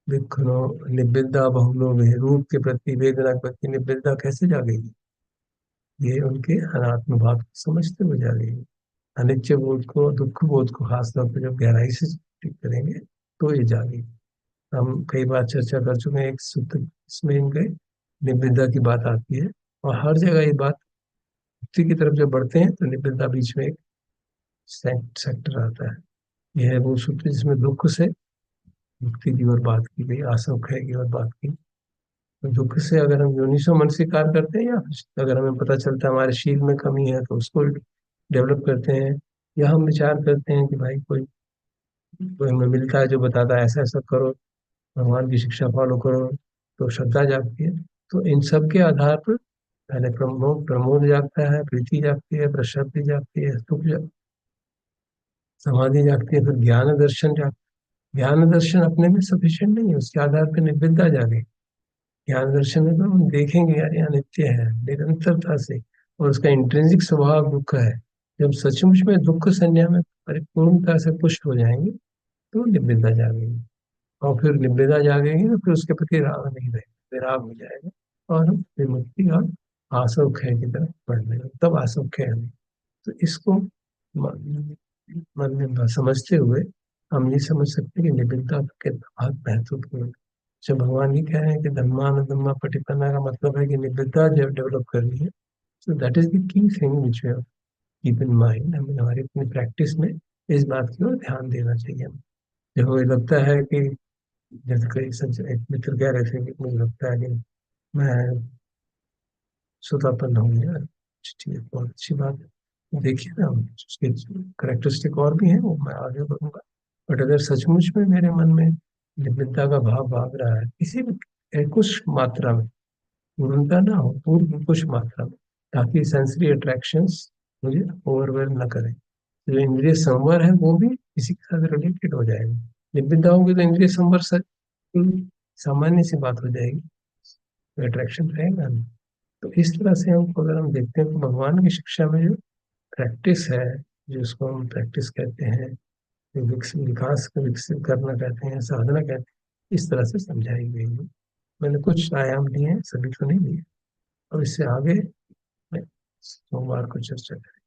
विघ्नो निबिद्धा बहुलो वे, रूप के प्रति वेदना के प्रति निबिद्धा कैसे जागेगी? ये उनके अनात्म भाव को समझते हुए जागेगी। अनित्य बोध को, दुख बोध को खासतौर पर जब गहराई से ठीक करेंगे तो ये जागेगी। हम कई बार चर्चा कर चुके हैं, एक सूत्र इसमें इनके निबिद्धा की बात आती है, और हर जगह ये बात मुक्ति की तरफ जब बढ़ते हैं तो निबिद्धा बीच में एक सेक्टर आता है। यह है वो सूत्र जिसमें दुख से मुक्ति की ओर बात की गई, आसुख की ओर बात की। तो दुख से अगर हम योनिसो मन से कार्य करते हैं, या फिर अगर हमें पता चलता है हमारे शील में कमी है तो उसको डेवलप करते हैं, या हम विचार करते हैं कि भाई कोई कोई हमें मिलता है जो बताता है ऐसा ऐसा करो, भगवान की शिक्षा फॉलो करो, तो श्रद्धा जागती है। तो इन सब के आधार पर पहले प्रमोद जागता है, प्रीति जागती है, प्रशक्ति जागती है, समाधि जागती है, फिर ज्ञान दर्शन जागता है। ज्ञान दर्शन अपने में सफिशिएंट नहीं है, उसके आधार पर निविद्ता जागे। ज्ञान दर्शन में तो हम देखेंगे यार ये अनित्य है निरंतरता से, और उसका इंट्रिंसिक स्वभाव दुख है। जब सचमुच में दुख संज्ञा में परिपूर्णता से पुष्ट हो जाएंगे तो निब्बिदा जागेगी, और फिर निब्बिदा जागेगी तो फिर उसके प्रति राग नहीं रहेगा, विराग हो जाएगा, और हम विमुक्ति और आसव क्षय की तरफ बढ़ जाएंगे। तब आसव क्षय हमें, तो इसको मन में समझते हुए हम ये समझ सकते हैं कि निबिड़ता कितना बहुत महत्वपूर्ण है। जब भगवान ये कह रहे हैं कि धम्मा धम्मा पटिपन्ना का मतलब है कि निबिड़ता जब डेवलप करनी है, तो that is the key thing which we keep in mind. हमें हमारी अपनी प्रैक्टिस में इस बात की ओर ध्यान देना चाहिए। जब हमें लगता है कि, जैसे कई एक मित्र कह रहे थे कि मुझे लगता है कि मैं सुतापन हो गया, ठीक है, बहुत अच्छी बात है, देखिए ना उसके करेक्टरिस्टिक और भी हैं, वो मैं आगे बढ़ूंगा। बट अगर सचमुच में मेरे मन में निबिड़ता का भाव भाग रहा है किसी भी कुछ मात्रा में, पूर्णता ना हो, पूर्ण कुछ मात्रा में, ताकि सेंसरी अट्रैक्शंस मुझे ओवरवेल न करें, तो जो इंद्रिय संवर है वो भी इसी के साथ रिलेटेड हो जाएगा। निबिड़ता होगी तो इंद्रिय संवर सामान्य सी बात हो जाएगी, तो अट्रैक्शन रहेगा नहीं। तो इस तरह से हम अगर हम देखते हैं तो भगवान की शिक्षा में जो प्रैक्टिस है, जो उसको हम प्रैक्टिस कहते हैं, विकास को विकसित करना कहते हैं, साधना कहते हैं, इस तरह से समझाई गई है। मैंने कुछ आयाम दिए हैं, सभी को नहीं दिए। और इससे आगे मैं सोमवार को चर्चा करें।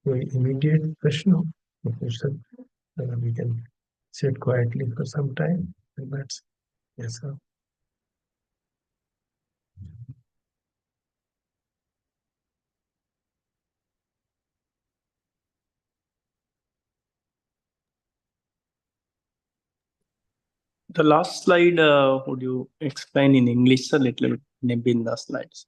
कोई इमीडिएट प्रश्न हो तो पूछ सकते हैं, we can sit quietly for some time, that's ऐसा। The last slide, would you explain in English a little bit, maybe in the slides?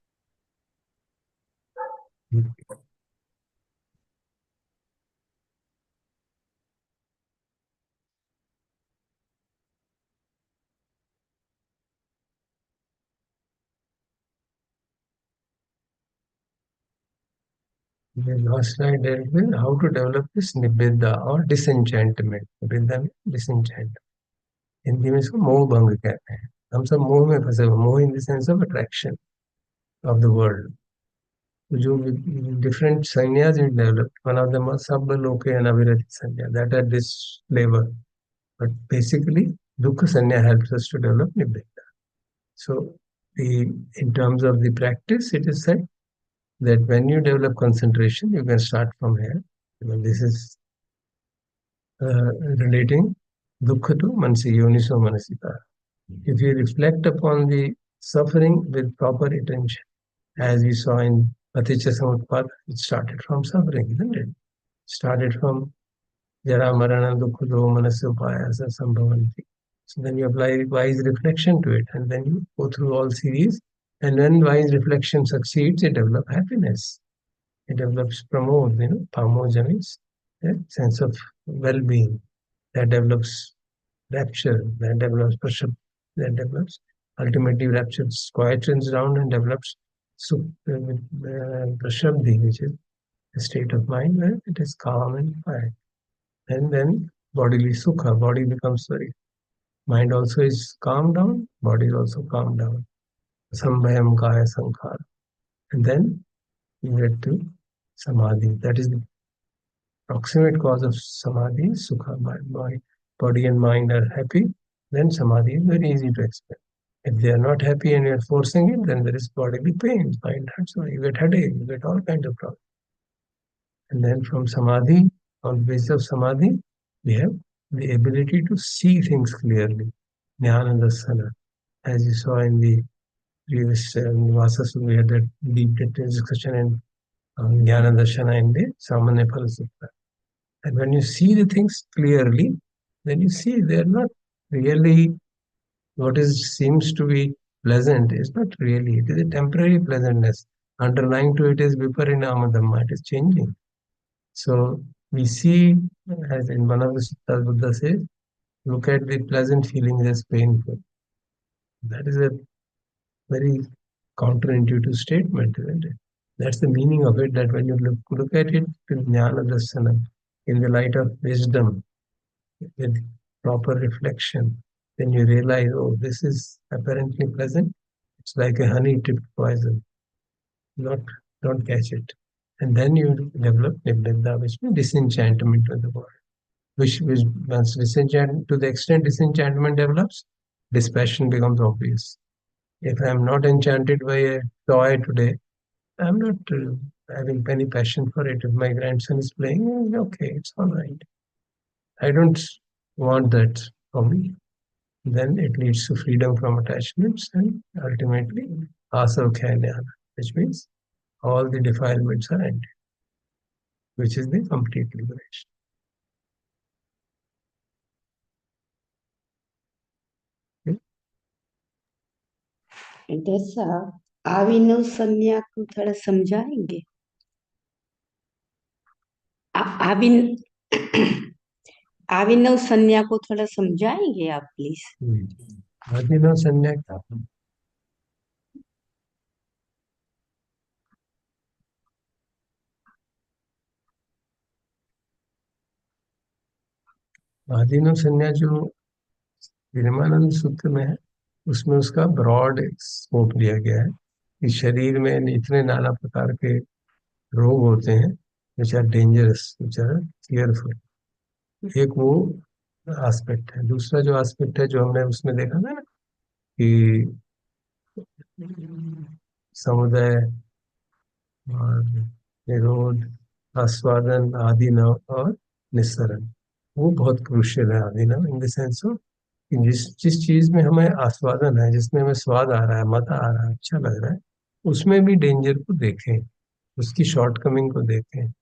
The last slide dealt with how to develop this nibbida or disenchantment. निब्बिदा में disenchantment. Hindi में इसको मोह भंग कहते हैं. हम सब मोह में फंसे हुए, मोह in the sense of attraction of the world. जो different sannyas we developed, one of them was sabba loke anavirati sanya, that at this flavor. But basically, dukkha sanya helps us to develop nibbida. So, in terms of the practice, it is said that when you develop concentration, you can start from here. This is relating dukkha to manasi, yoniso manasika. If you reflect upon the suffering with proper attention, as we saw in Paticca Samutpada, it started from suffering, isn't it? Started from jara marana dukkha do manasya upayasa sambhavanti. So then you apply wise reflection to it, and then you go through all series. And when wise reflection succeeds, it develops happiness. It develops pramod, pamoja means a sense of well-being. That develops rapture, that develops prashab, that develops ultimately rapture quietens down and develops prashabdi, which is a state of mind where it is calm and quiet. And then bodily sukha, body becomes very, mind also is calmed down, body is also calmed down. Sambhayam kaya sankhara. And then you get to samadhi. That is the proximate cause of samadhi, sukha. Body and mind are happy, then samadhi is very easy to explain. If they are not happy and you are forcing it, then there is bodily pain, mind hurts, you get headache, you get all kinds of problems. And then from samadhi, on the basis of samadhi, we have the ability to see things clearly. Jnana darsana. As you saw in the previous Vasasura, we had that deep discussion in Jnana darshana in the Samanya Phala Sutta. And when you see the things clearly, then you see they are not really what seems to be pleasant is not really. It is a temporary pleasantness. Underlying to it is viparinama dhamma. It is changing. So we see, as in one of the suttas, Buddha says, look at the pleasant feelings as painful. That is a very counterintuitive statement, isn't it? That's the meaning of it, that when you look at it with jnana darsana, in the light of wisdom, with proper reflection, then you realize, oh, this is apparently pleasant. It's like a honey-tipped poison. Don't catch it. And then you develop nibbida, which means disenchantment with the world. Which once disenchantment, to the extent disenchantment develops, dispassion becomes obvious. If I'm not enchanted by a toy today, I'm not having any passion for it. If my grandson is playing, okay, it's all right. I don't want that for me. Then it leads to freedom from attachments and ultimately asavkhya jnana, which means all the defilements are ended, which is the complete liberation. साहब अभिनव संज्ञा को थोड़ा समझाएंगे. अभिनव संज्ञा को थोड़ा समझाएंगे आप प्लीज. अभिनव संज्ञा क्या? आदिनव संज्ञा जो विनमानंद सूत्र में है, उसमें उसका ब्रॉड स्कोप लिया गया है कि शरीर में इतने नाना प्रकार के रोग होते हैं which are dangerous, which are careful. एक वो एस्पेक्ट है. दूसरा जो एस्पेक्ट है जो हमने उसमें देखा था ना कि समुदाय और निरोध, आस्वादन, आदिनव और निस्सरण, वो बहुत क्रूशियल है. आदिनव इन द सेंस ऑफ जिस चीज में हमें आस्वादन है, जिसमें हमें स्वाद आ रहा है, मजा आ रहा है, अच्छा लग रहा है, उसमें भी डेंजर को देखें, उसकी शॉर्टकमिंग को देखें.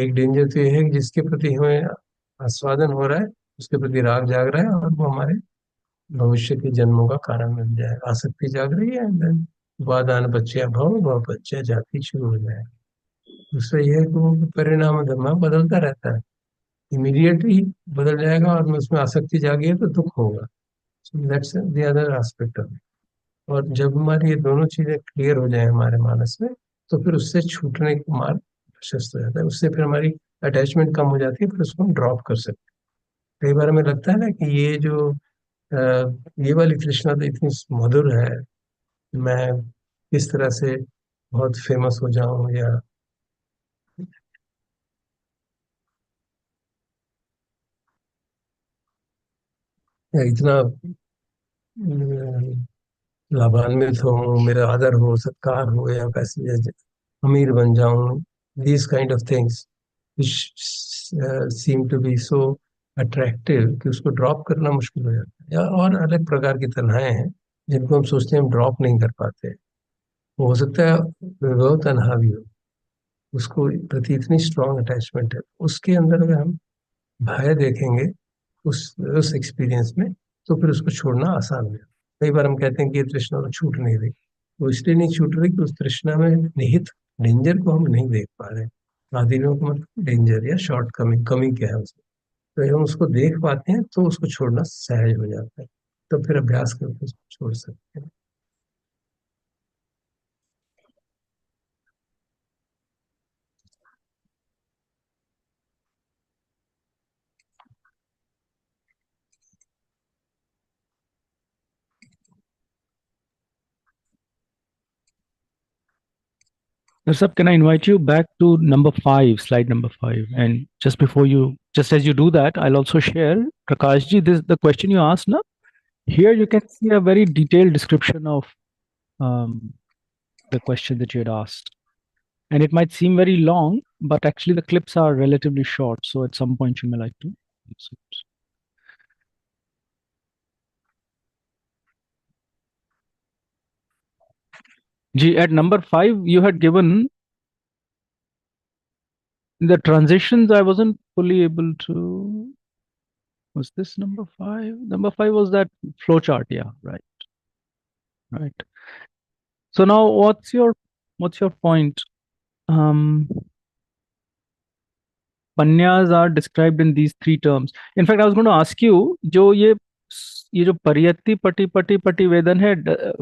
एक डेंजर तो ये है कि जिसके प्रति हमें आस्वादन हो रहा है, उसके प्रति राग जाग रहा है और वो हमारे भविष्य के जन्मों का कारण बन जाए. आसक्ति जाग रही है, वादान बच्चे भव बच्चे जाति शुरू हो जाए. दूसरा ये है कि वो परिणाम धर्म बदलता रहता है, इमीडिएटली बदल जाएगा और उसमें आसक्ति जागी है तो दुख होगा. So that's the other aspect of it. और जब हमारी ये दोनों चीजें क्लियर हो जाए हमारे मानस में, तो फिर उससे छूटने का मार्ग प्रशस्त हो जाता है, उससे फिर हमारी अटैचमेंट कम हो जाती है, फिर उसको हम ड्रॉप कर सकते हैं। कई बार हमें लगता है ना कि ये जो ये वाली तृष्णा तो इतनी मधुर है, मैं किस तरह से बहुत फेमस हो जाऊं, या इतना लाभान्वित हो, मेरा आदर हो, सत्कार हो, या पैसे अमीर बन जाऊं, these kind of things which seem to be so attractive कि उसको ड्रॉप करना मुश्किल हो जाता है। या और अलग प्रकार की तन्हाएं हैं जिनको हम सोचते हैं हम ड्रॉप नहीं कर पाते। वो हो सकता है विभव तन्हा भी हो, उसको प्रति इतनी स्ट्रॉन्ग अटैचमेंट है, उसके अंदर अगर हम भय देखेंगे उस एक्सपीरियंस में, तो फिर उसको छोड़ना आसान हो जाता है। कई बार हम कहते हैं कि ये तृष्णा तो छूट नहीं रही, वो इसलिए नहीं छूट रही कि उस तृष्णा में निहित डेंजर को हम नहीं देख पा रहे। आदिलों का मतलब डेंजर या शॉर्ट कमी क्या है उसमें, तो जब हम उसको देख पाते हैं तो उसको छोड़ना सहज हो जाता है, तो फिर अभ्यास करके उसको छोड़ सकते हैं। Sir, can I invite you back to number 5, slide number 5? And just as you do that, I'll also share, Prakash ji, the question you asked now. Here you can see a very detailed description of the question that you had asked. And it might seem very long, but actually the clips are relatively short. So at some point you may like to. Ji, at number 5, you had given the transitions. I wasn't fully able to. Was this number 5? Number 5 was that flowchart. Yeah, right. Right. So now what's your point? Panyas are described in these 3 terms. In fact, I was going to ask you, जो ये जो परियति पटी पटी पटी वेदन है,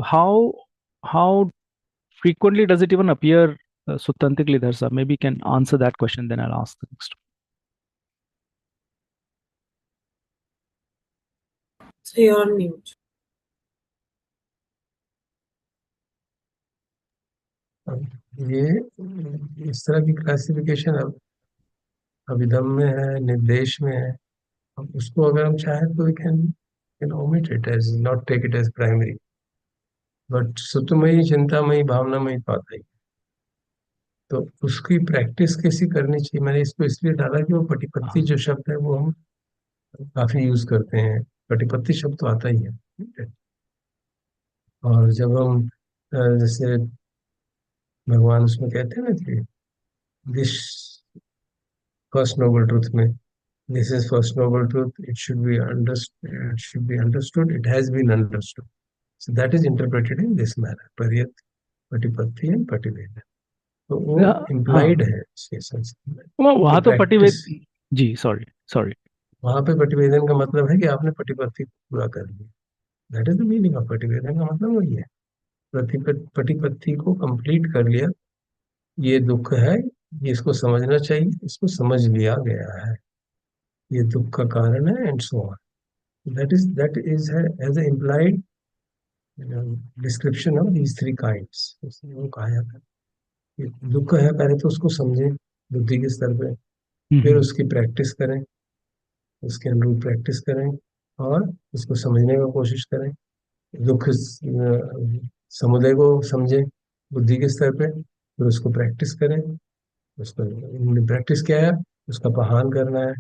how frequently does it even appear Sutantikli Dharsa? Maybe you can answer that question, then I'll ask the next one. So you're on mute. ये इस तरह की क्लासिफिकेशन अब अभिधम में है, निर्देश में है। अब उसको अगर हम चाहें तो we can omit it as, not take it as primary, but सुतमयी चिंतामयी भावनामयी पाता ही, तो उसकी प्रैक्टिस कैसी करनी चाहिए। मैंने इसको इसलिए डाला कि वो पटिपत्ति जो शब्द है वो हम काफी यूज करते हैं, पटिपत्ति शब्द तो आता ही है, ठीक है। और जब हम जैसे भगवान उसमें कहते हैं ना कि दिस फर्स्ट नोबल ट्रुथ में, this is first noble truth, it should be understood, it has been understood, so that is interpreted in this manner, pariyat, patipatti and pativeda, तो वो implied है इसके सेंस में। वहां तो पटिवेद जी, सॉरी वहां पे पटिवेदन का मतलब है कि आपने पटिपत्ति पूरा कर लिया, that is the meaning of पटिवेदन का मतलब वही है, पटिपत्ति को कंप्लीट कर लिया, ये दुख है, ये इसको समझना चाहिए, इसको समझ लिया गया है, ये दुख का कारण है, and so on. that is as an implied description of these 3 kinds। वो कहा जाता है दुख है, पहले तो उसको समझें बुद्धि के स्तर पे, फिर उसकी प्रैक्टिस करें, उसके अनुरूप प्रैक्टिस करें और उसको समझने की कोशिश करें, दुख समुदय को समझें बुद्धि के स्तर पे, फिर उसको प्रैक्टिस करें, उसको प्रैक्टिस क्या है, उसका प्रहान करना है,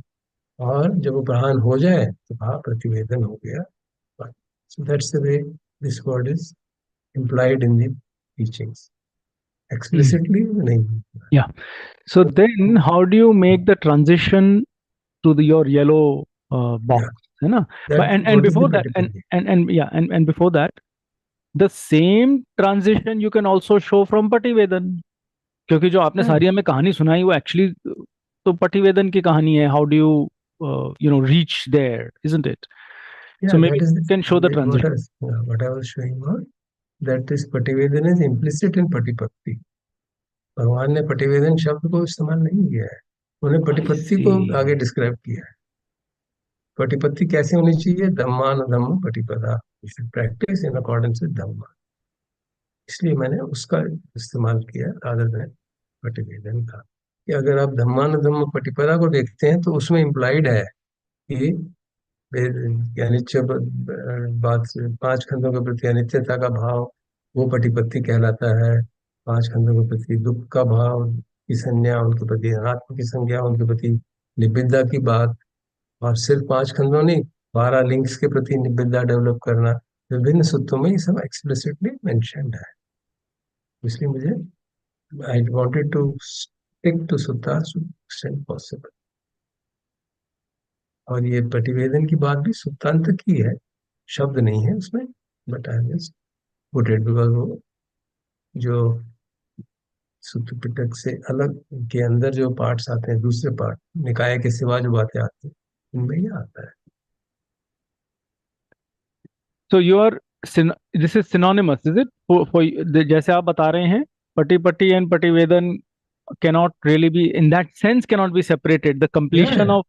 और जब वो प्रहान हो जाए तो कहा प्रतिवेदन हो गया। So that's the way this word is implied in the teachings. Explicitly, nahi. Yeah. So then, how do you make the transition to your yellow box? है ना? And before that, and before that, the same transition you can also show from Pativedan. क्योंकि जो आपने सारी हमें कहानी सुनाई वो एक्चुअली तो पटिवेदन की कहानी है. How do you reach there, isn't it? Yeah, so maybe you can show the transition. What I was showing was that this Pativedana is implicit in Patipatti. भगवान ने पटिवेदन शब्द को इस्तेमाल नहीं किया है, उन्हें पटिपत्ति को see. आगे डिस्क्राइब किया है। पटिपत्ति कैसे होनी चाहिए? धम्मान धम्म पटिपदा, प्रैक्टिस इन अकॉर्डेंस विद धम्मा। इसलिए मैंने उसका इस्तेमाल किया रादर देन पटिवेदन का। कि अगर आप धम्मान धम्म पटिपदा को देखते हैं तो उसमें इम्प्लाइड है कि अनित्य बात, पांच खंडों के प्रति अनित्यता का भाव वो पटिपत्ति कहलाता है। पांच खंडों के प्रति दुख का भाव की संज्ञा, उनके प्रति अनात्म की संज्ञा, उनके प्रति निबिद्धा की बात, और सिर्फ पांच खंडों नहीं, 12 लिंक्स के प्रति निबिद्धा डेवलप करना, विभिन्न सूत्रों में ये सब एक्सप्लिसिटली मेंशन्ड है। इसलिए मुझे I wanted to stick to sutta possible. और ये प्रतिवेदन की बात भी सुत्तांत की है, शब्द नहीं है उसमें, but I just put it because वो जो सूत्र पिटक से अलग के अंदर जो पार्ट्स आते हैं, दूसरे पार्ट निकाय के सिवा जो बातें आती हैं, उनमें ये आता है। So you are this is synonymous, is it? जैसे आप बता रहे हैं, पटी and pativedan cannot really be, in that sense, cannot be separated. The completion Yeah. of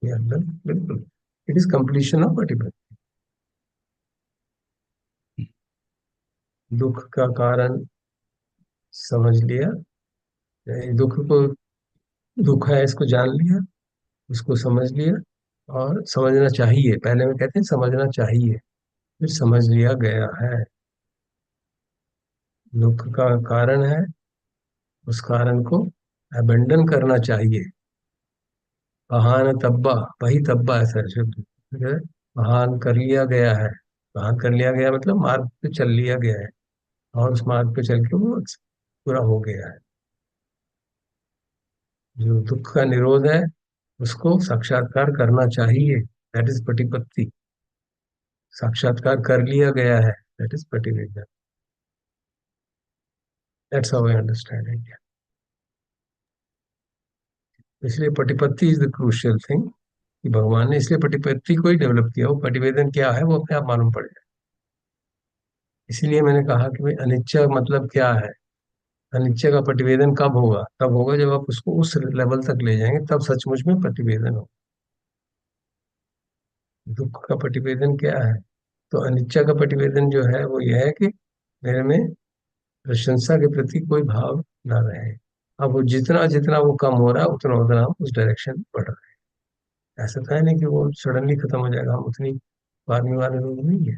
Yeah, बिल्कुल, it is completion of पटिपत्ति। दुख का कारण समझ लिया, दुख को दुख है इसको जान लिया, उसको समझ लिया, और समझना चाहिए। पहले में कहते हैं समझना चाहिए, फिर समझ लिया गया है। दुख का कारण है, उस कारण को अबेंडन करना चाहिए। बहान तब्बा, वही तब्बा ऐसा है शब्द, बहान कर लिया गया है। बहान कर लिया गया मतलब मार्ग पे चल लिया गया है, और उस मार्ग पे चल के वो पूरा हो गया है। जो दुख का निरोध है उसको साक्षात्कार करना चाहिए, दैट इज पटिपत्ति। साक्षात्कार कर लिया गया है, दैट इज पटिवेदन। That's how I understand it. इसलिए पटिपत्ति इज द क्रूशियल थिंग, कि भगवान ने इसलिए पटिपत्ति को ही डेवलप किया। वो पटिवेदन क्या है वो अपने आप मालूम पड़ जाए। इसीलिए मैंने कहा कि भाई अनिच्चा मतलब क्या है। अनिच्चा का पटिवेदन कब होगा? तब होगा जब आप उसको उस लेवल तक ले जाएंगे, तब सचमुच में पटिवेदन हो। दुख का पटिवेदन क्या है? तो अनिच्चा का प्रतिवेदन जो है वो ये है कि मेरे में प्रशंसा के प्रति कोई भाव ना रहे। अब वो जितना जितना वो कम हो रहा है उतना उतना हम उस डायरेक्शन में बढ़ रहे हैं। ऐसा तो है नहीं कि वो सडनली खत्म हो जाएगा, हम उतनी आर्मी वाले लोग नहीं है।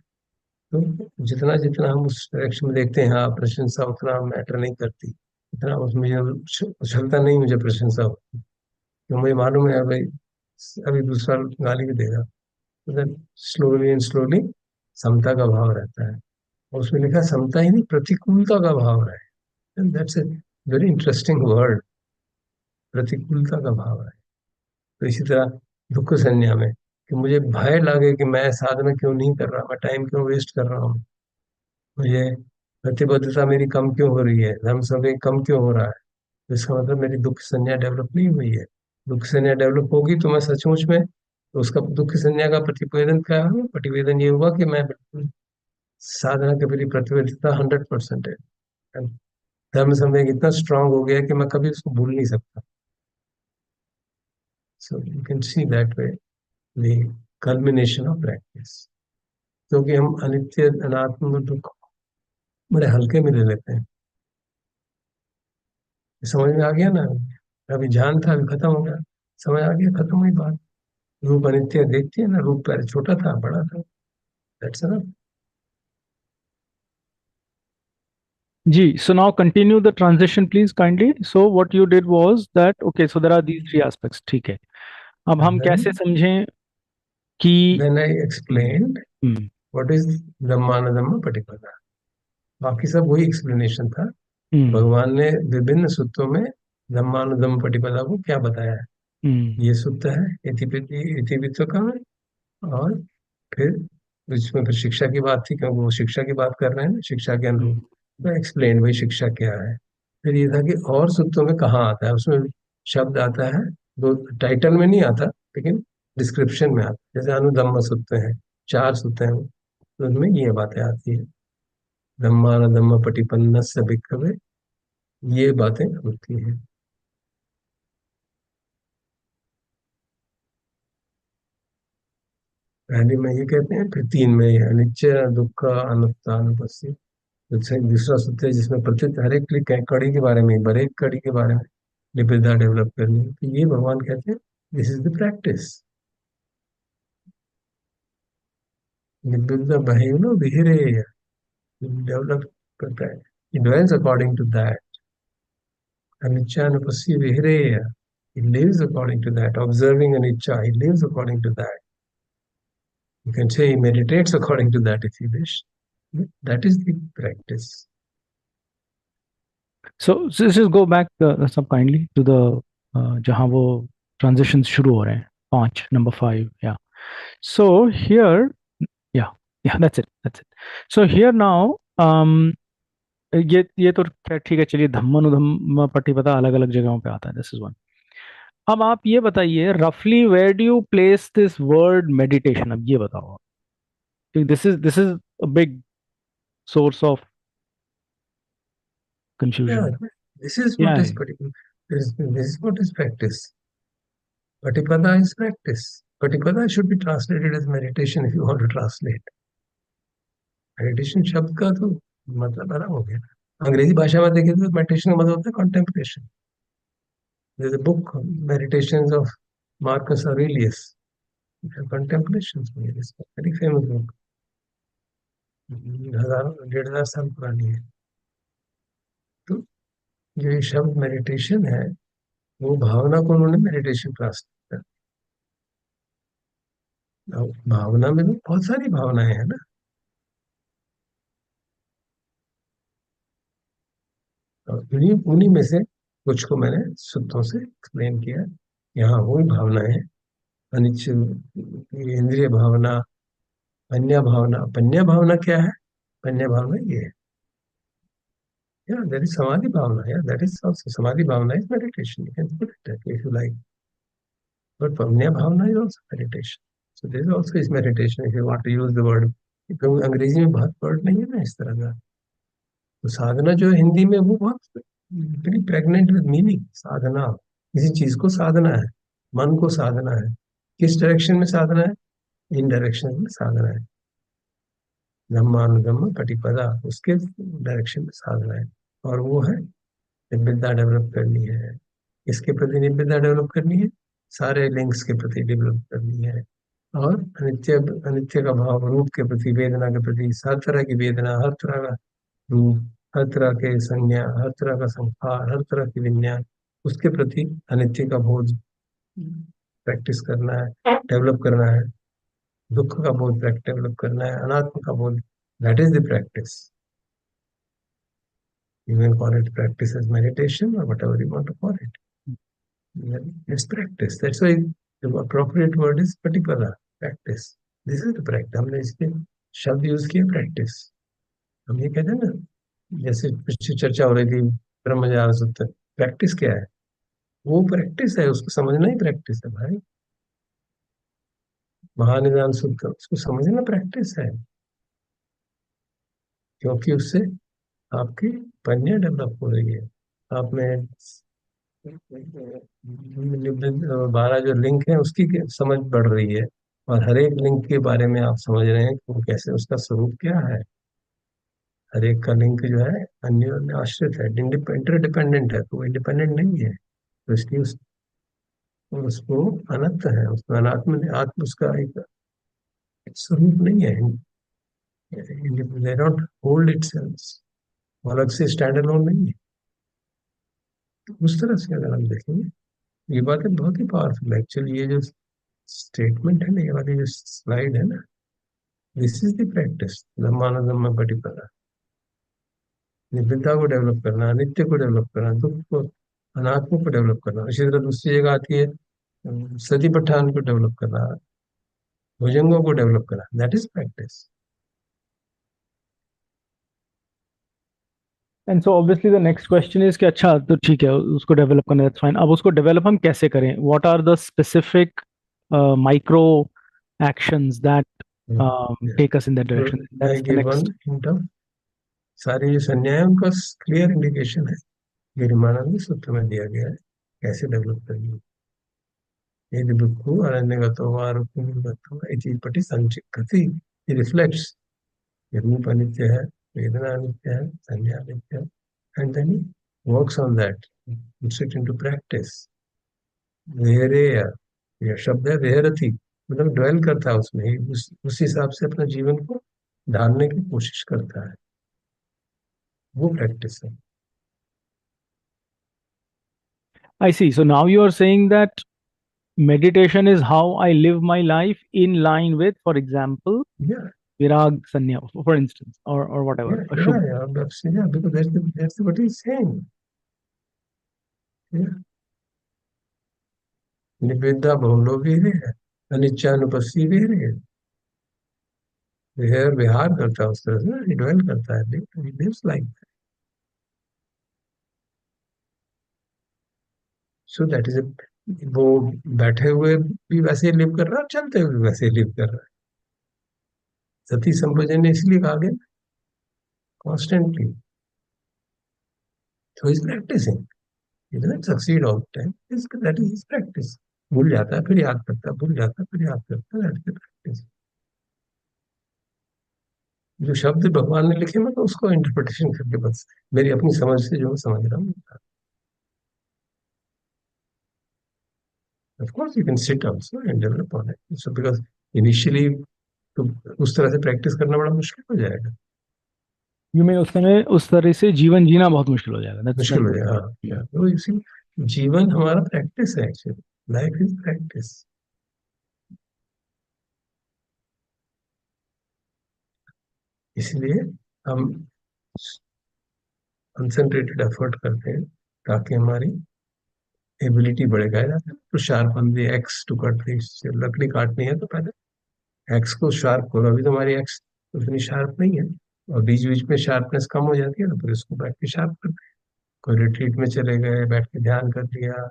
तो जितना जितना हम उस डायरेक्शन में देखते हैं, हाँ प्रशंसा उतना मैटर नहीं करती, इतना उसमें उछलता नहीं मुझे प्रशंसा होती, तो मुझे मालूम है भाई अभी दूसरा गाली भी देगा। स्लोली एंड स्लोली समता का भाव रहता है, और उसमें लिखा समता ही नहीं, प्रतिकूलता का भाव है। That's a very interesting word, प्रतिकूलता का भाव है। तो इसी तरह दुख संज्ञा में कि मुझे भय लगे कि मैं साधना क्यों नहीं कर रहा, मैं टाइम क्यों वेस्ट कर रहा हूँ, मुझे प्रतिबद्धता मेरी कम क्यों हो रही है, धर्म समय कम क्यों हो रहा है, तो इसका मतलब मेरी दुख संज्ञा डेवलप नहीं हुई है। दुख संज्ञा डेवलप होगी तो मैं सचमुच में, तो उसका दुख संज्ञा का प्रतिवेदन क्या है? प्रतिवेदन ये हुआ कि मैं बिल्कुल साधना के प्रति प्रतिबद्धता 100% है। धर्म संवेग इतना स्ट्रांग हो गया कि मैं कभी उसको भूल नहीं सकता। So you can see that way the culmination of practice. क्योंकि हम अनित्य अनात्म दुख बड़े हल्के में ले लेते हैं। समझ में आ गया ना? अभी ध्यान था, अभी खत्म हो गया, समझ आ गया, खत्म हुई बात। रूप अनित्य देखती है ना, रूप पहले छोटा था बड़ा था, that's enough. Ji, so now continue the transition, please, kindly. So what you did was that, okay, so there are these three aspects, ठीक है। अब हम कैसे समझें कि Then I explained what is धम्मानुधम्म पटिपदा। बाकी सब वही एक्सप्लेनेशन था। भगवान ने विभिन्न सूत्रों में धम्मानुधम्म पटिपदा को क्या बताया है। ये सूत्र है इतिपित्व का में, और फिर इसमें फिर शिक्षा की बात थी, क्योंकि वो शिक्षा की बात कर रहे हैं, शिक्षा के अनुरूप तो एक्सप्लेन भाई शिक्षा क्या है। फिर ये था कि और सूत्रों में कहाँ आता है, उसमें शब्द आता है, दो टाइटल में नहीं आता लेकिन डिस्क्रिप्शन में आता है। जैसे अनुधम्म सूत्र हैं, 4 सूत्र हैं, तो उनमें ये बातें आती है। धम्मानुधम्म पटिपन्नस्य भिक्खवे ये बातें होती हैं। पहले में ये कहते हैं, फिर 3 में ये अनिश्चय, दुख, अनात्म, अनुपस्थित। दूसरा सूत्र है जिसमें प्रत्येक हर एक कड़ी के बारे में, हर एक कड़ी के बारे में निबद्धता डेवलप करनी है। तो ये भगवान कहते हैं दिस इज द प्रैक्टिस। निबद्धता बहेनो विहिरे, डेवलप करता है, he dwells according to that. Anicca anupassi vihireya, he lives according to that. Observing anicca, he lives according to that. You can say he meditates according to that if you wish. That is the practice. So let's just go back सब kindly to the जहाँ वो transitions शुरू हो रहे हैं, 5 number 5 yeah. So here yeah that's it. So here now ये तो खैर ठीक है, चलिए धम्मानुधम्म पटिपदा अलग अलग जगहों पे आता है, दिस इज वन। अब आप ये बताइए रफली where do you place this word meditation, अब ये बताओ, this is a big source of Yeah, confusion. this is क्या what is है? particular. This is what is practice. Patipada is practice. Patipada should be translated as meditation if you want to translate. Meditation शब्द का तो मतलब अलग हो गया। अंग्रेजी भाषा में देखें तो मेडिटेशन का मतलब होता है contemplation. There's a book, Meditations of Marcus Aurelius. Contemplations, very famous book, 1,500 साल पुरानी है। तो जो ये शब्द मेडिटेशन है, वो भावना को उन्होंने मेडिटेशन क्लास किया। भावना में भी बहुत सारी भावनाएं हैं ना। उन्हीं में से कुछ को मैंने सूत्रों से एक्सप्लेन किया। यहाँ वही भावनाएं हैं, अनिश्चित, इंद्रिय भावना, पन्या भावना। पन्या भावना क्या है? पन्या भावना ये है, yeah, that is samadhi bhavana. Yeah, that is also samadhi bhavana is meditation. You can put it that way if you like. But panya bhavana is also meditation. So this also is meditation if you want to use the word. क्योंकि अंग्रेजी में बहुत word नहीं है ना इस तरह का। तो साधना जो है हिंदी में वो बहुत pretty pregnant with meaning. साधना, किसी चीज को साधना है, मन को साधना है। किस डायरेक्शन में साधना है? इन डायरेक्शन में साधना है। धम्मानुधम्म पटिपदा, उसके डायरेक्शन में साधना है। और वो है निबद्धता डेवलप करनी है। इसके प्रति निबद्धता डेवलप करनी है, सारे लिंक्स के प्रति डेवलप करनी है। और अनित्य, अनित्य का भाव, रूप के प्रति, वेदना के प्रति, हर तरह की वेदना, हर तरह का रूप, हर तरह के संज्ञा, हर तरह का संस्कार, हर तरह की विज्ञान, उसके प्रति अनित्य का बोध प्रैक्टिस करना है, डेवलप करना है। दुख का बोध डेवलप करना है, अनात्म का बोध, that is the practice. You can call it practice as meditation or whatever you want to call it. It's practice. That's why the appropriate word is patipada, practice. This is the practice. हमने इसके शब्द use किए practice. हम ये कहते हैं ना, जैसे पिछली चर्चा हो रही थी ब्रह्मज्ञान सूत्र, प्रैक्टिस क्या है? वो प्रैक्टिस है, उसको समझना ही प्रैक्टिस है भाई। महानिदान सूत्र, उसको समझना प्रैक्टिस है, क्योंकि उससे आपकी पन्या डेवलप हो रही है। आप में 12 जो लिंक है उसकी समझ बढ़ रही है, और हर एक लिंक के बारे में आप समझ रहे हैं कि वो कैसे, उसका स्वरूप क्या है। हर एक का लिंक जो है अन्य में आश्रित है, इंटरडिपेंडेंट है, तो वो इंडिपेंडेंट नहीं है। तो इसलिए उसको अनंत है, उसमें अनात्म, आत्म उसका एक स्वरूप नहीं है। दे नॉट होल्ड इटसेल्फ, अलग से स्टैंड अलोन नहीं है। तो उस तरह से अगर हम देखेंगे, ये बातें बहुत ही पावरफुल है। एक्चुअली ये जो स्टेटमेंट है ना, ये वाली जो स्लाइड है ना, दिस इज द प्रैक्टिस, धम्मानुधम्म पटिपदा। निबद्धता को डेवलप करना, अनित्य को डेवलप करना, दुख को, अनात्म को डेवलप करना। इसी तरह दूसरी जगह आती है सतिपट्ठान को डेवलप करना, भुजंगों को डेवलप करना, that is practice. And so obviously the next question is कि अच्छा तो ठीक है उसको डेवलप करना, दैट्स फाइन, अब उसको डेवलप हम कैसे करें? What are the specific micro actions that take us in that direction? That's the next. सारी जो संज्ञाएं उनका क्लियर इंडिकेशन है। गिरिमानंद सूत्र में दिया गया है कैसे डेवलप करनी है। यदि भिक्खु अरण्यगतो वा रुक्मिणीगतो वा इति पठि संचिक्खति, it reflects रूप अनित्य है, वेदना अनित्य है, संज्ञा अनित्य है, and then he works on that, puts it into practice. वेहरेय, यह शब्द है वेहरति, मतलब ड्वेल करता है उसमें, उस हिसाब से अपना जीवन को ढालने की कोशिश करता है, वो प्रैक्टिस है। I see. So now you are saying that meditation is how I live my life in line with, for example, Yeah, Virag Sanya, for instance, or whatever. yeah, because that's what he's saying. Yeah. Niveda बहुलो वेरे है, अनिच्चानुपस्सी वेरे है, विहार करता है उस तरह से, dwell करता है, lives like that. So that is वो बैठे हुए भी वैसे ही लिव कर रहा है, चलते हुए भी वैसे ही लिव कर रहा है। सती संपजन ने इसलिए कहा गया कॉन्स्टेंटली, तो is practising, he doesn't succeed all the time, that is his practice. भूल जाता है फिर याद करता है, भूल जाता है फिर याद करता है, that's the practice. जो शब्द भगवान ने लिखे मैं तो उसको इंटरप्रिटेशन करके बस मेरी अपनी समझ से जो मैं समझ रहा हूँ। Of course you can sit also and develop on it. So because initially तो उस तरह से प्रैक्टिस करना बड़ा मुश्किल हो जाएगा। You mean उस समय उस तरह से जीवन जीना बहुत मुश्किल हो जाएगा। मुश्किल हो जाएगा, हाँ। तो इसी जीवन हमारा प्रैक्टिस है एक्चुअली, लाइफ इज प्रैक्टिस। इसलिए हम कंसंट्रेटेड एफर्ट करते हैं ताकि हमारी एबिलिटी बढ़ेगा। तो sharp on the axe to cut this, लकड़ी काटनी है तो पहले एक्स को शार्प करो। अभी तो हमारी एक्स उतनी शार्प नहीं है और बीच बीच में शार्पनेस कम हो जाती है ना, फिर इसको बैठ के शार्प करते हैं। कोई रिट्रीट में चले गए, बैठ के ध्यान कर लिया।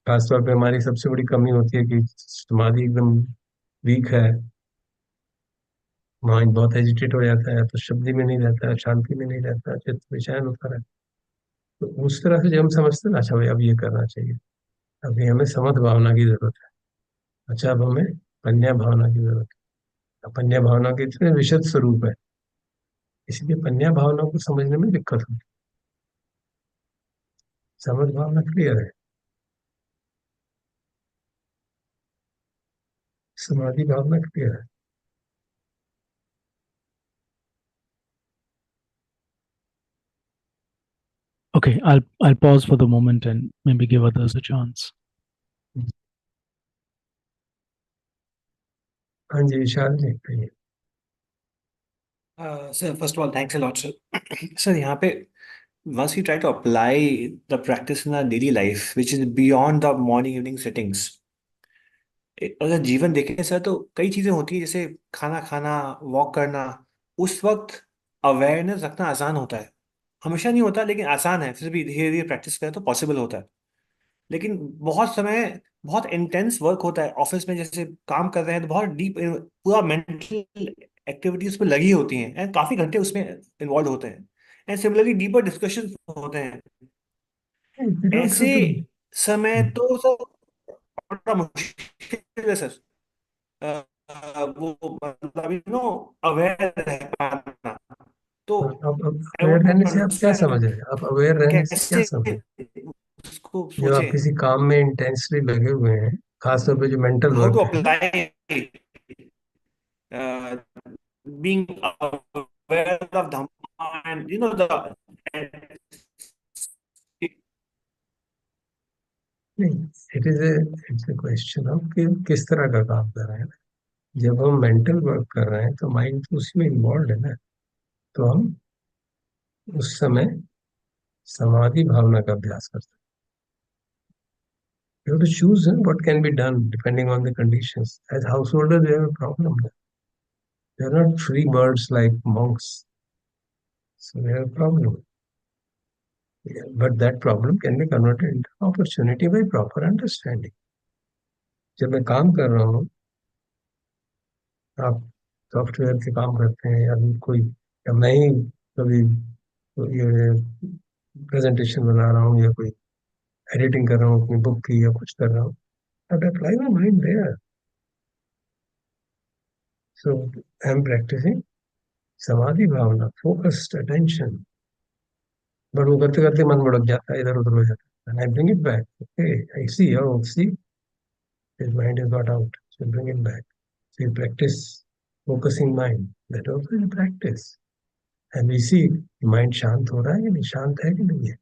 खासतौर पे हमारी सबसे बड़ी कमी होती है कि समाधि एकदम वीक है, माइंड बहुत एजिटेट हो जाता है, तो शब्द में नहीं रहता है, शांति में नहीं रहता है, चित्त बेचैन होता है। तो उस तरह से जब हम समझते हैं ना, अच्छा भाई अब ये करना चाहिए, अभी हमें समध भावना की जरूरत है, अच्छा अब हमें पन्या भावना की जरूरत है। पन्या भावना के इतने विशद स्वरूप है, इसलिए पन्या भावना को समझने में दिक्कत होती है। समझ भावना क्लियर है, समाधि भावना क्लियर है। Okay, I'll pause for the moment and maybe give others a chance. हाँ जी, विशाल जी कहिए। Sir, first of all, thanks a lot, sir. Sir, यहाँ पे once we try to apply the practice in our daily life, which is beyond the morning evening sittings, अगर जीवन देखें sir तो कई चीजें होती हैं, जैसे खाना खाना, वॉक करना। उस वक्त अवेयरनेस रखना आसान होता है, हमेशा नहीं होता लेकिन आसान है, फिर भी धीरे धीरे प्रैक्टिस करें तो पॉसिबल होता है। लेकिन बहुत समय बहुत इंटेंस वर्क होता है ऑफिस में, जैसे काम कर रहे हैं तो बहुत डीप पूरा मेंटल एक्टिविटीज पे लगी होती हैं एंड काफी घंटे उसमें इन्वॉल्व होते हैं एंड सिमिलरली डीपर डिस्कशन होते हैं। We don't ऐसे have to- समय तो सर बड़ा मुश्किल है सर। वो मतलब अवेयर रह पाना। तो अब आई अवेयर वांट रहने टू से आप क्या समझ रहे अंडरस्टैंड हैं? आप अवेयर रहने से क्या कैसे समझ रहे हैं? उसको जब आप सोचें, किसी काम में इंटेंसली लगे हुए हैं, खासतौर पे जो मेंटल हाउ टू वर्क है, apply being aware of Dhamma and the नहीं, इट्स ए क्वेश्चन ऑफ कि किस तरह का काम कर रहे हैं। जब हम मेंटल वर्क कर रहे हैं तो माइंड तो उसमें इन्वॉल्व है ना, तो हम उस समय समाधि भावना का अभ्यास करते हैं। You have to choose what can be done depending on the conditions. As householders, they have a problem. They are not free birds like monks, so they have a problem. Yeah, but that problem can be converted into opportunity by proper understanding. जब मैं काम कर रहा हूँ, आप software के काम करते हैं या कोई, या मैं ही कभी ये प्रेजेंटेशन बना रहा हूँ या कोई एडिटिंग कर रहा हूँ अपनी बुक की या कुछ कर रहा हूँ, I apply my mind there. So I'm practicing samadhi bhavana, focused attention. But वो करते करते मन भड़क जाता है, इधर उधर हो जाता है. And I bring it back. Okay, I see, oh, see, his mind has got out. So bring it back. So you practice focusing mind. That also is a practice. And we see mind शांत हो रहा है कि नहीं, शांत है कि नहीं है.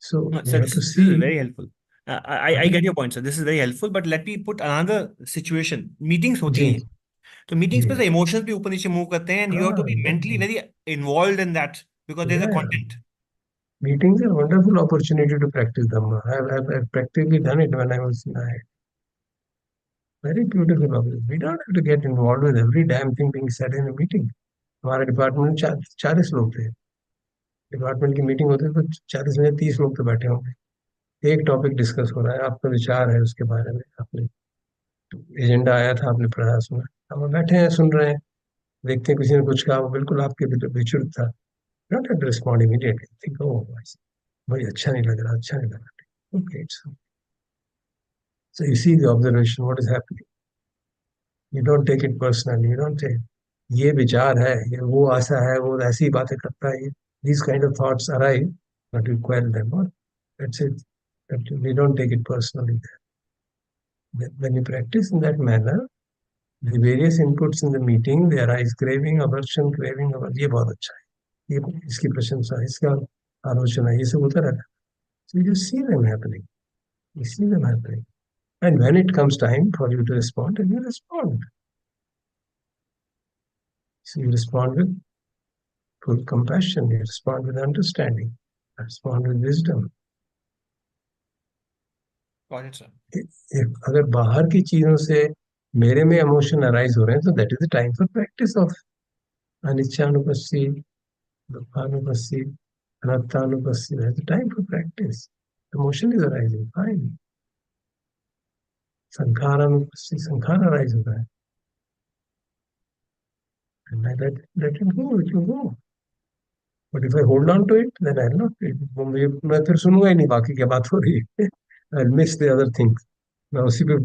So No, we sir, have to this is see. very helpful. I get your point, sir. This is very helpful. But let me put another situation. Meetings होती जी हैं, तो मीटिंग्स जी पे तो इमोशंस भी ऊपर नीचे मूव करते हैं, एंड यू हैव टू हाँ, be mentally very involved in that because there is a yeah. Content. Meetings are a wonderful opportunity to practice Dhamma. I've practically done it when I was in IIT. Very beautiful opportunity. We don't have to get involved with every damn thing being said in a meeting. हमारे department में 40 लोग थे. Department की meeting होती है तो 40 में 30 लोग तो बैठे होंगे. एक टॉपिक डिस्कस हो रहा है, आपका विचार है उसके बारे में, आपने एजेंडा आया था, आपने पढ़ा सुना, हम बैठे हैं सुन रहे हैं, देखते हैं किसी ने कुछ कहा वो बिल्कुल आपके विचुर था. Not at respond immediately, think ओ भाई अच्छा नहीं लग रहा, अच्छा नहीं लग रहा. Okay, so you see the observation, what is happening. You don't take it personally. You don't say ये विचार है, ये वो ऐसा है, वो ऐसी बातें करता है. These kind of thoughts arise, but you quell them. Or that's it. That we don't take it personally. When you practice in that manner, the various inputs in the meeting, they arise craving, aversion, craving, ये बहुत अच्छा है, ये इसकी प्रशंसा, इसका आलोचना, ये सब होता रहता है. So you see them happening. You see them happening. And when it comes time for you to respond, and you respond. So you respond with full compassion, you respond with understanding, you respond with wisdom. Got it sir. अगर बाहर की चीजों से मेरे में emotion arise हो रहे हैं तो that is the time for practice of अनिच्छानुपस्सी, दुखानुपस्सी, अनात्मानुपस्सी. That's the time for practice. Emotion is arising, fine. संखारानुपस्सी, संखार अराइज हो रहा है, and let it go, it will go. But if I hold on to it, then I'll not. मैं फिर सुनूंगा ही नहीं बाकी क्या बात हो रही है. I'll miss the other things. मैं उसी पे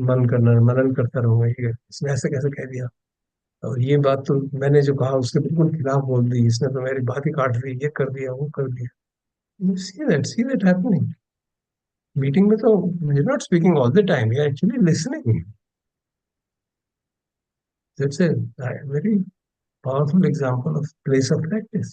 मनन करता रहूंगा, ये इसने ऐसे कैसे कह दिया, और ये बात तो मैंने जो कहा उसके बिल्कुल खिलाफ बोल दी, इसने तो मेरी बात ही काट दी, ये कर दिया, वो कर दिया. You see that happening. Meeting में तो you're not speaking all the time, you're actually listening. That's a very powerful example of place of practice.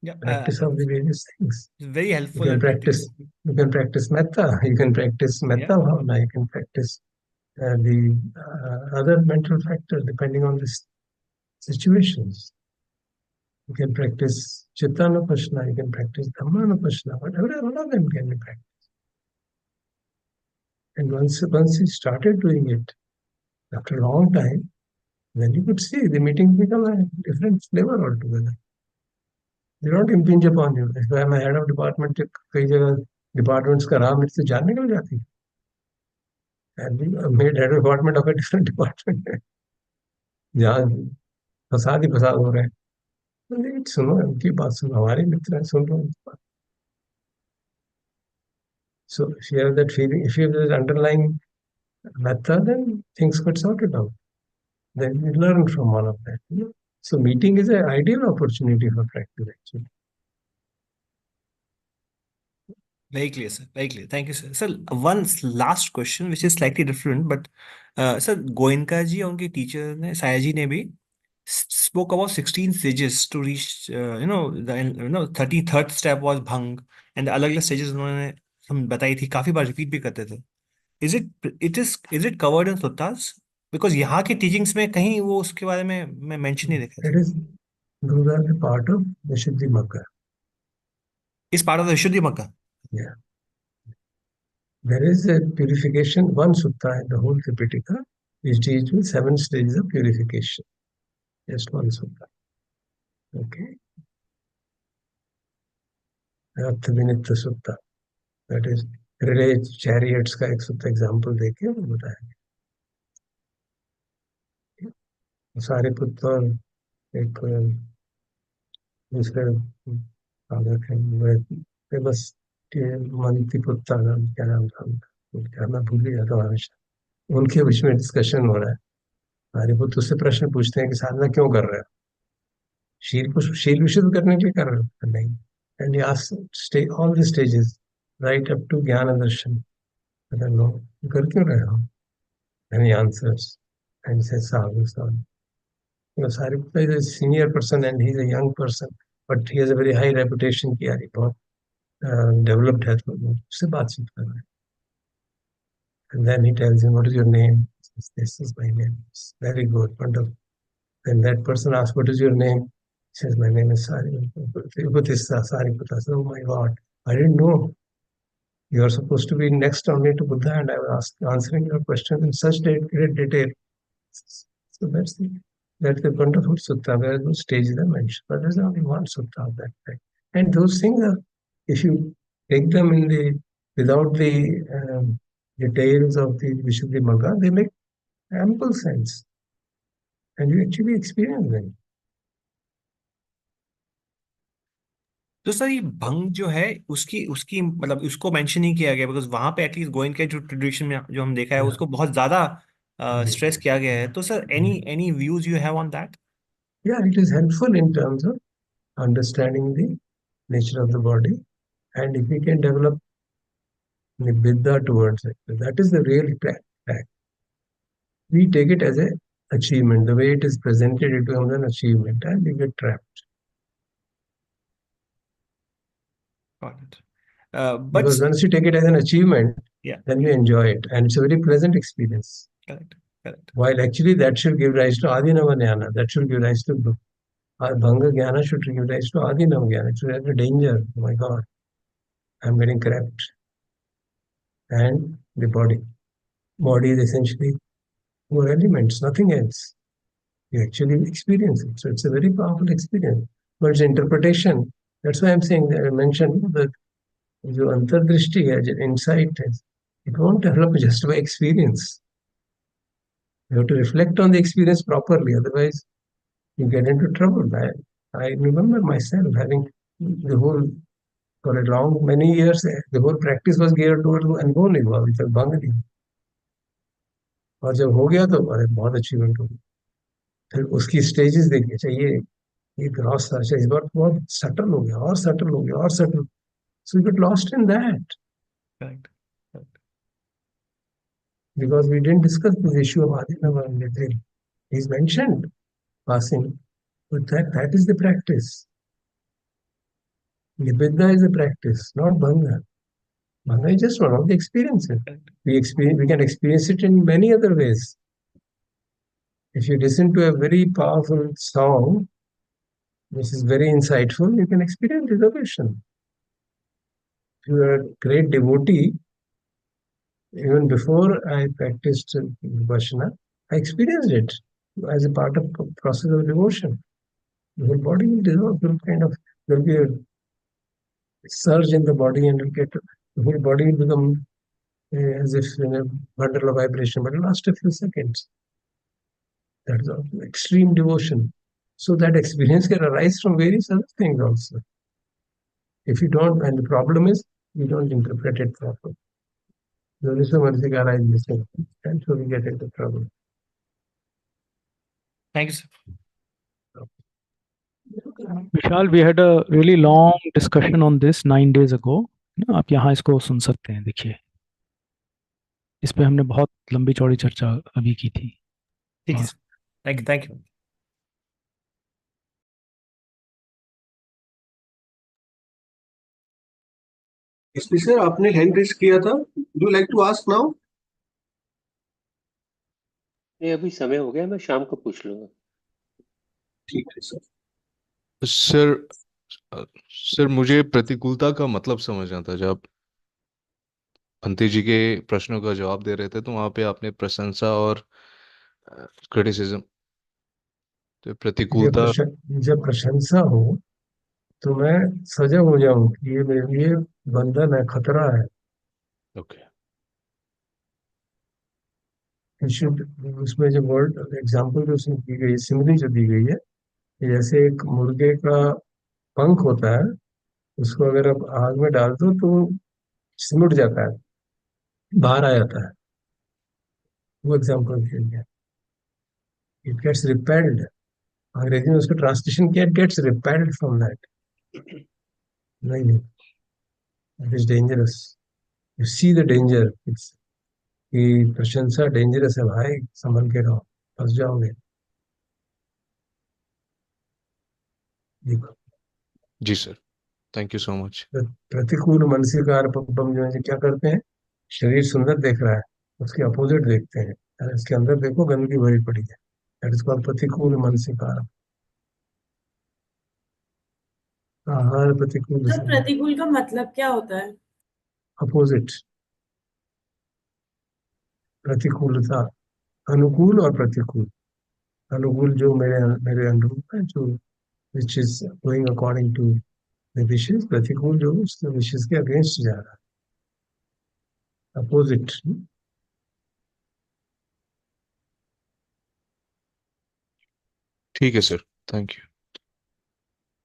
Yeah, Practice of the various things. very You helpful can and practice. You can practice metta. You can practice metta yeah. bhavana. You can practice the other mental factors depending on the situations. You can practice Chittanupassana. You can practice Dhammanupassana. Whatever, one of them can be practiced. And once you started doing it, after a long time, then you could see the meetings become a different flavor altogether. They don't impinge upon you. If I am a head of department, कई जगह departments का राह मेरे से जान निकल जाती है. And we made head of department of a different department. जहाँ फसाद ही फसाद हो रहे हैं. लेकिन सुनो, उनकी बात सुनो, हमारे मित्र हैं, सुन लो उनकी बात. So if you have that feeling, if you have that underlying method, then things get sorted out. Then you learn from all of that. So meeting is an ideal opportunity for practice actually. Very clear, sir. Very clear. Thank you, sir. Sir, one last question, which is slightly different, but sir, Goenka ji और उनके teacher ने, साया जी ने भी spoke about 16 stages to reach, the 33rd step was bhang, and अलग-अलग stages उन्होंने हम बताई थी, काफी बार repeat भी करते थे. Is it covered in suttas? Because यहाँ की teachings में कहीं वो उसके बारे में मैं mention नहीं देखा It था. is, those are the part of Vishuddhi Magga. Is part of the Vishuddhi Magga. Yeah. There is a purification, one sutta in the whole Tripitaka, which deals with 7 stages of purification. Just one sutta. Okay. Artha-vinitta sutta. That is, relay chariots का एक sutta example देके वो बताया. सारे पुत्र एक दूसरे साधक हैं बड़े फेमस मंत्रिपुत्र नाम क्या नाम था उनका, क्या मैं भूल गया था हमेशा। उनके बीच में डिस्कशन हो रहा है। सारिपुत्र उससे प्रश्न पूछते हैं कि साधना क्यों कर रहे हो? शील विशुद्ध करने के लिए कर रहे हो? नहीं। And stay all the stages right up to gyan darshan. No, कर क्यों रहे हो? Any answers? एंड से साधु साधु, Sariputta is a senior person and he's a young person, but he has a very high reputation कि यार ये बहुत developed है, तो उससे बातचीत कर रहे हैं. And then he tells him, what is your name? He says, this is my name. It's very good, wonderful. Then that person asks, what is your name? He says, my name is Sariputta. Sariputta. So, oh my God, I didn't know. You are supposed to be next only to Buddha, and I was answering your questions in such great detail. So that's the wonderful sutta where those stages are mentioned. But there's only one sutta of that type. And those things are, if you take them in the without the details of the Vishuddhimagga, they make ample sense. And you actually experience them. तो sir ये भंग जो है उसकी उसकी मतलब उसको mention नहीं किया गया, बिकॉज वहां पे एटलीस्ट गोइंग के जो ट्रेडिशन में जो हम देखा है उसको बहुत ज्यादा स्ट्रेस किया गया है. तो sir any views you have on that? Yeah, it is helpful in terms of understanding the nature of the body. And if we can develop nibbida towards it, that is the real fact. We take it as an achievement. The way it is presented, it becomes an achievement, and we get trapped. Got it. Because once you take it as an achievement, yeah, then you enjoy it, and it's a very pleasant experience. correct. While actually that should give rise to Adinava Jnana, that should give rise to Bhanga Jnana, should give rise to Adinava Jnana. It should have a danger. Oh my God, I'm getting correct. And the body is essentially four elements, nothing else. You actually experience it. So it's a very powerful experience. But its interpretation, that's why I'm saying that I mentioned that जो अंतर्दृष्टि है, जो insight है, it won't develop just by experience. You have to reflect on the experience properly, otherwise you get into trouble. I remember myself having the whole, for a long, many years, the whole practice was geared towards अनुभव नहीं हुआ अभी तक, भंग नहीं. और जब हो गया तो अरे बहुत अचीवमेंट हो गई. फिर उसकी स्टेजेस देखिए, चाहिए ये ग्रॉस था, इस बार बहुत सटल हो गया और सटल हो गया और subtle. So we got lost in that. Correct. Because we didn't discuss this issue of Adinava and Nidrail. He's mentioned passing, but that is the practice. Nibbida is the practice, not Bhanga. Bhanga is just one of the experiences. We can experience it in many other ways. If you listen to a very powerful song, which is very insightful, you can experience devotion. If you are a great devotee, even before I practiced Vipassana, I experienced it as a part of the process of devotion. The whole body will dissolve, there'll be a surge in the body, and the whole body will become as if in a bundle of vibration, but it lasts a few seconds. That is extreme devotion. So that experience can arise from various other things also. If you don't, and the problem is, you don't interpret it properly. There is so much that arises missing, and so we get into trouble. Thank you, sir. Vishal, we had a really long discussion on this 9 days ago. आप यहाँ इसको सुन सकते हैं. देखिए, इस पे हमने बहुत लंबी चौड़ी चर्चा अभी की थी. ठीक है, थैंक यू. इसलिए सर आपने हैंड रेज किया था. Do like to ask now? नहीं, अभी समय हो गया, मैं शाम को पूछ लूंगा. ठीक है सर. सर मुझे प्रतिकूलता का मतलब समझना था. जब भंते जी के प्रश्नों का जवाब दे रहे थे तो वहां पे आपने प्रशंसा और क्रिटिसिज्म, तो प्रतिकूलता. जब प्रशंसा हो तो मैं सजग हो जाऊं कि ये मेरे लिए बंधन है, खतरा है. ओके. उसमें जो वर्ड एग्जाम्पल जो उसमें दी गई, सिमरी जो दी गई है, जैसे एक मुर्गे का पंख होता है, उसको अगर आप आग में डाल दो तो सिमट जाता है, बाहर आ जाता है। वो एग्जाम्पल दिया गया। इट गेट्स रिपेल्ड, अंग्रेजी में उसको ट्रांसलेशन किया, it gets repelled from that. नहीं नहीं, it is dangerous. You see the danger. It's कि प्रशंसा डेंजरस है भाई, संभल के रहो, फंस जाओगे। देखो, जी sir, thank you so much. प्रतिकूल मानसिकार पब्बम जो है क्या करते हैं, शरीर सुंदर देख रहा है, उसके अपोजिट देखते हैं, अरे इसके अंदर देखो गंदगी भरी पड़ी है। दैट इज कॉल्ड प्रतिकूल मानसिकार। आहार प्रतिकूल तो प्रतिकूल का मतलब क्या होता है? अपोजिट, प्रतिकूलता, अनुकूल और प्रतिकूल। अनुकूल जो मेरे मेरे अनुरूप है, जो which is going according to the wishes. प्रतिकूल जो उसके विशेष के अगेंस्ट जा रहा है, अपोजिट। ठीक है सर, थैंक यू।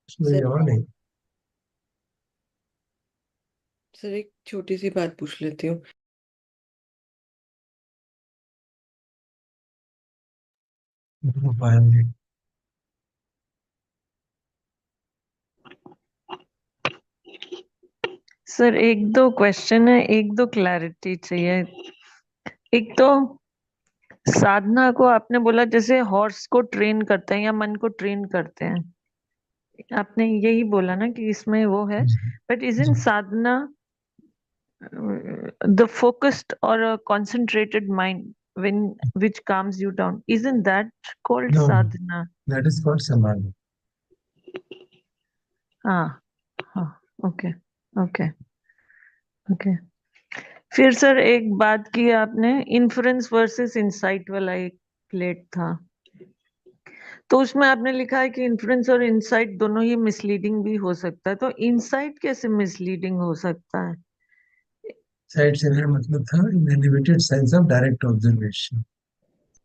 उसमें सर यहाँ नहीं। सर एक छोटी सी बात पूछ लेती हूँ। पाएंगे। सर एक दो क्वेश्चन है, एक दो क्लैरिटी चाहिए। एक तो साधना को आपने बोला जैसे हॉर्स को ट्रेन करते हैं या मन को ट्रेन करते हैं, आपने यही बोला ना कि इसमें वो है। But is in Sadhana the focused or a concentrated mind when which calms you down, isn't that called No, sadhana? that is called samadhi. हाँ, ओके ओके ओके। फिर सर एक बात की आपने, इन्फ्लुएंस वर्सेस इंसाइट वाला एक plate था, तो उसमें आपने लिखा है कि इन्फ्लुएंस और इंसाइट दोनों ही मिसलीडिंग भी हो सकता है। तो इंसाइट कैसे मिसलीडिंग हो सकता है? साइड से मेरा मतलब था limited sense of direct observation,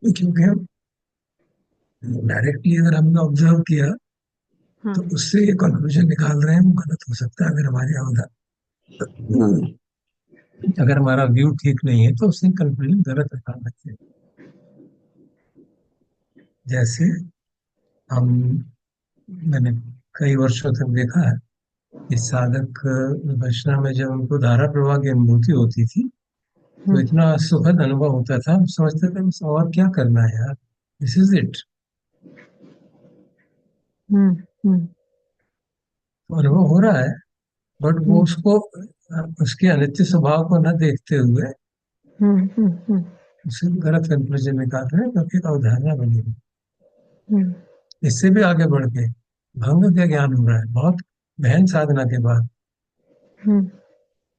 क्योंकि हम डायरेक्टली अगर हमने ऑब्जर्व किया तो उससे ये कंक्लूजन निकाल रहे हैं, वो गलत हो सकता है। अगर हमारे अगर हमारा व्यू ठीक नहीं है तो उससे कंक्लूजन गलत निकाल सकते हैं। जैसे हम, मैंने कई वर्षों तक देखा है कि साधक विपश्यना में जब उनको धारा प्रवाह की अनुभूति होती थी तो इतना सुखद अनुभव होता था, हम समझते थे बस और क्या करना है यार, दिस इज इट। अनुभव हो रहा है, बट वो उसको, उसके अनित्य स्वभाव को न देखते हुए उसे गलत कंक्लूजन निकाल रहे हैं, क्योंकि अवधारणा बनी हुई। इससे भी आगे बढ़ के भंग का ज्ञान हो रहा है बहुत गहन साधना के बाद।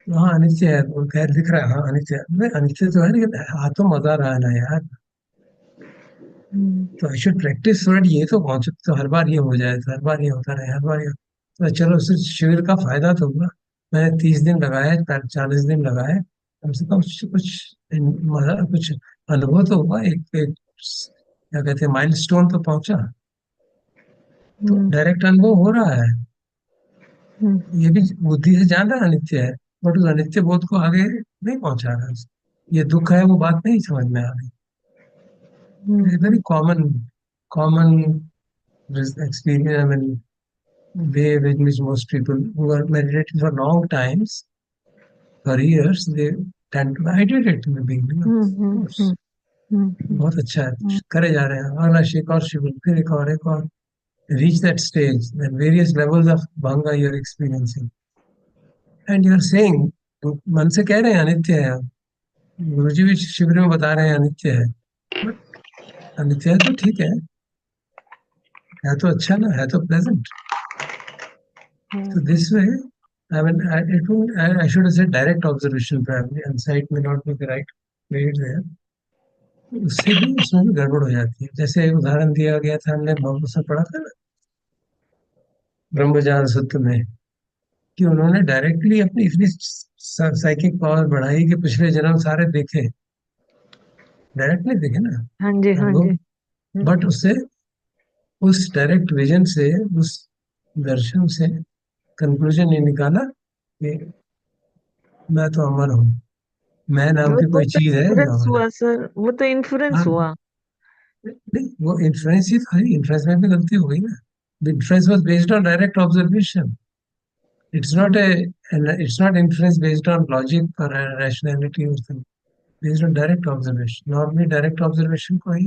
वहाँ अनित्य है, वो कह लिख रहा है हाँ अनित्य है, अरे अनित्य तो है लेकिन हाथों मजा रहा है ना यार, तो I should practice so that ये तो पहुंचे, तो हर बार ये हो जाए, तो हर बार ये होता रहे, हर बार ये। तो चलो उससे शिविर का फायदा तो हुआ, मैंने 30 दिन लगाए, 40 दिन लगाए, कम से कम कुछ मजा, कुछ अनुभव तो हुआ, एक क्या कहते हैं माइलस्टोन तो पहुंचा, तो डायरेक्ट अनुभव हो रहा है। ये भी बुद्धि से जान रहा है अनित्य है, बट उस अनित्य बोध को आगे नहीं पहुंचा रहा है। ये दुख है, वो बात नहीं समझ में आ रही। Very common experience, I mean, way in which most people who are meditating for long times, for years, they tend to, I did it in the beginning, of course. बहुत अच्छा है, करे जा रहे हैं, अगला एक और शिविर, फिर एक और, reach that stage, then various levels of bhanga you are experiencing, and you are saying, मन से कह रहे हैं अनित्य है, गुरुजी भी शिविर में बता रहे हैं अनित्य है, बट अनित्य है तो ठीक है तो अच्छा ना, है तो pleasant. So this way, I mean, I should have said direct observation probably, and sight may not be the right way there. उससे भी उसमें भी गड़बड़ हो जाती है। जैसे एक उदाहरण दिया गया था, हमने बहुत उसमें पढ़ा था ना ब्रह्मज्ञान सूत्र में, कि उन्होंने डायरेक्टली अपनी इतनी साइकिक पावर बढ़ाई कि पिछले जन्म सारे देखे, डायरेक्टली देखे ना। हाँ जी हाँ जी। बट उससे, उस डायरेक्ट विजन से, उस दर्शन से कंक्लूजन ये निकाला कि मैं तो अमर हूँ, मैं नाम की वो कोई तो चीज है जो इन्फ्लुएंस अमर है। हुआ सर, वो तो इन्फ्लुएंस हाँ, हुआ। नहीं, वो इन्फ्लुएंस ही था, इन्फ्लुएंस में भी गलती हो गई ना। The inference was based on direct observation. It's not it's not inference based on logic or rationality or something. Based on direct observation. Normally direct observation को ही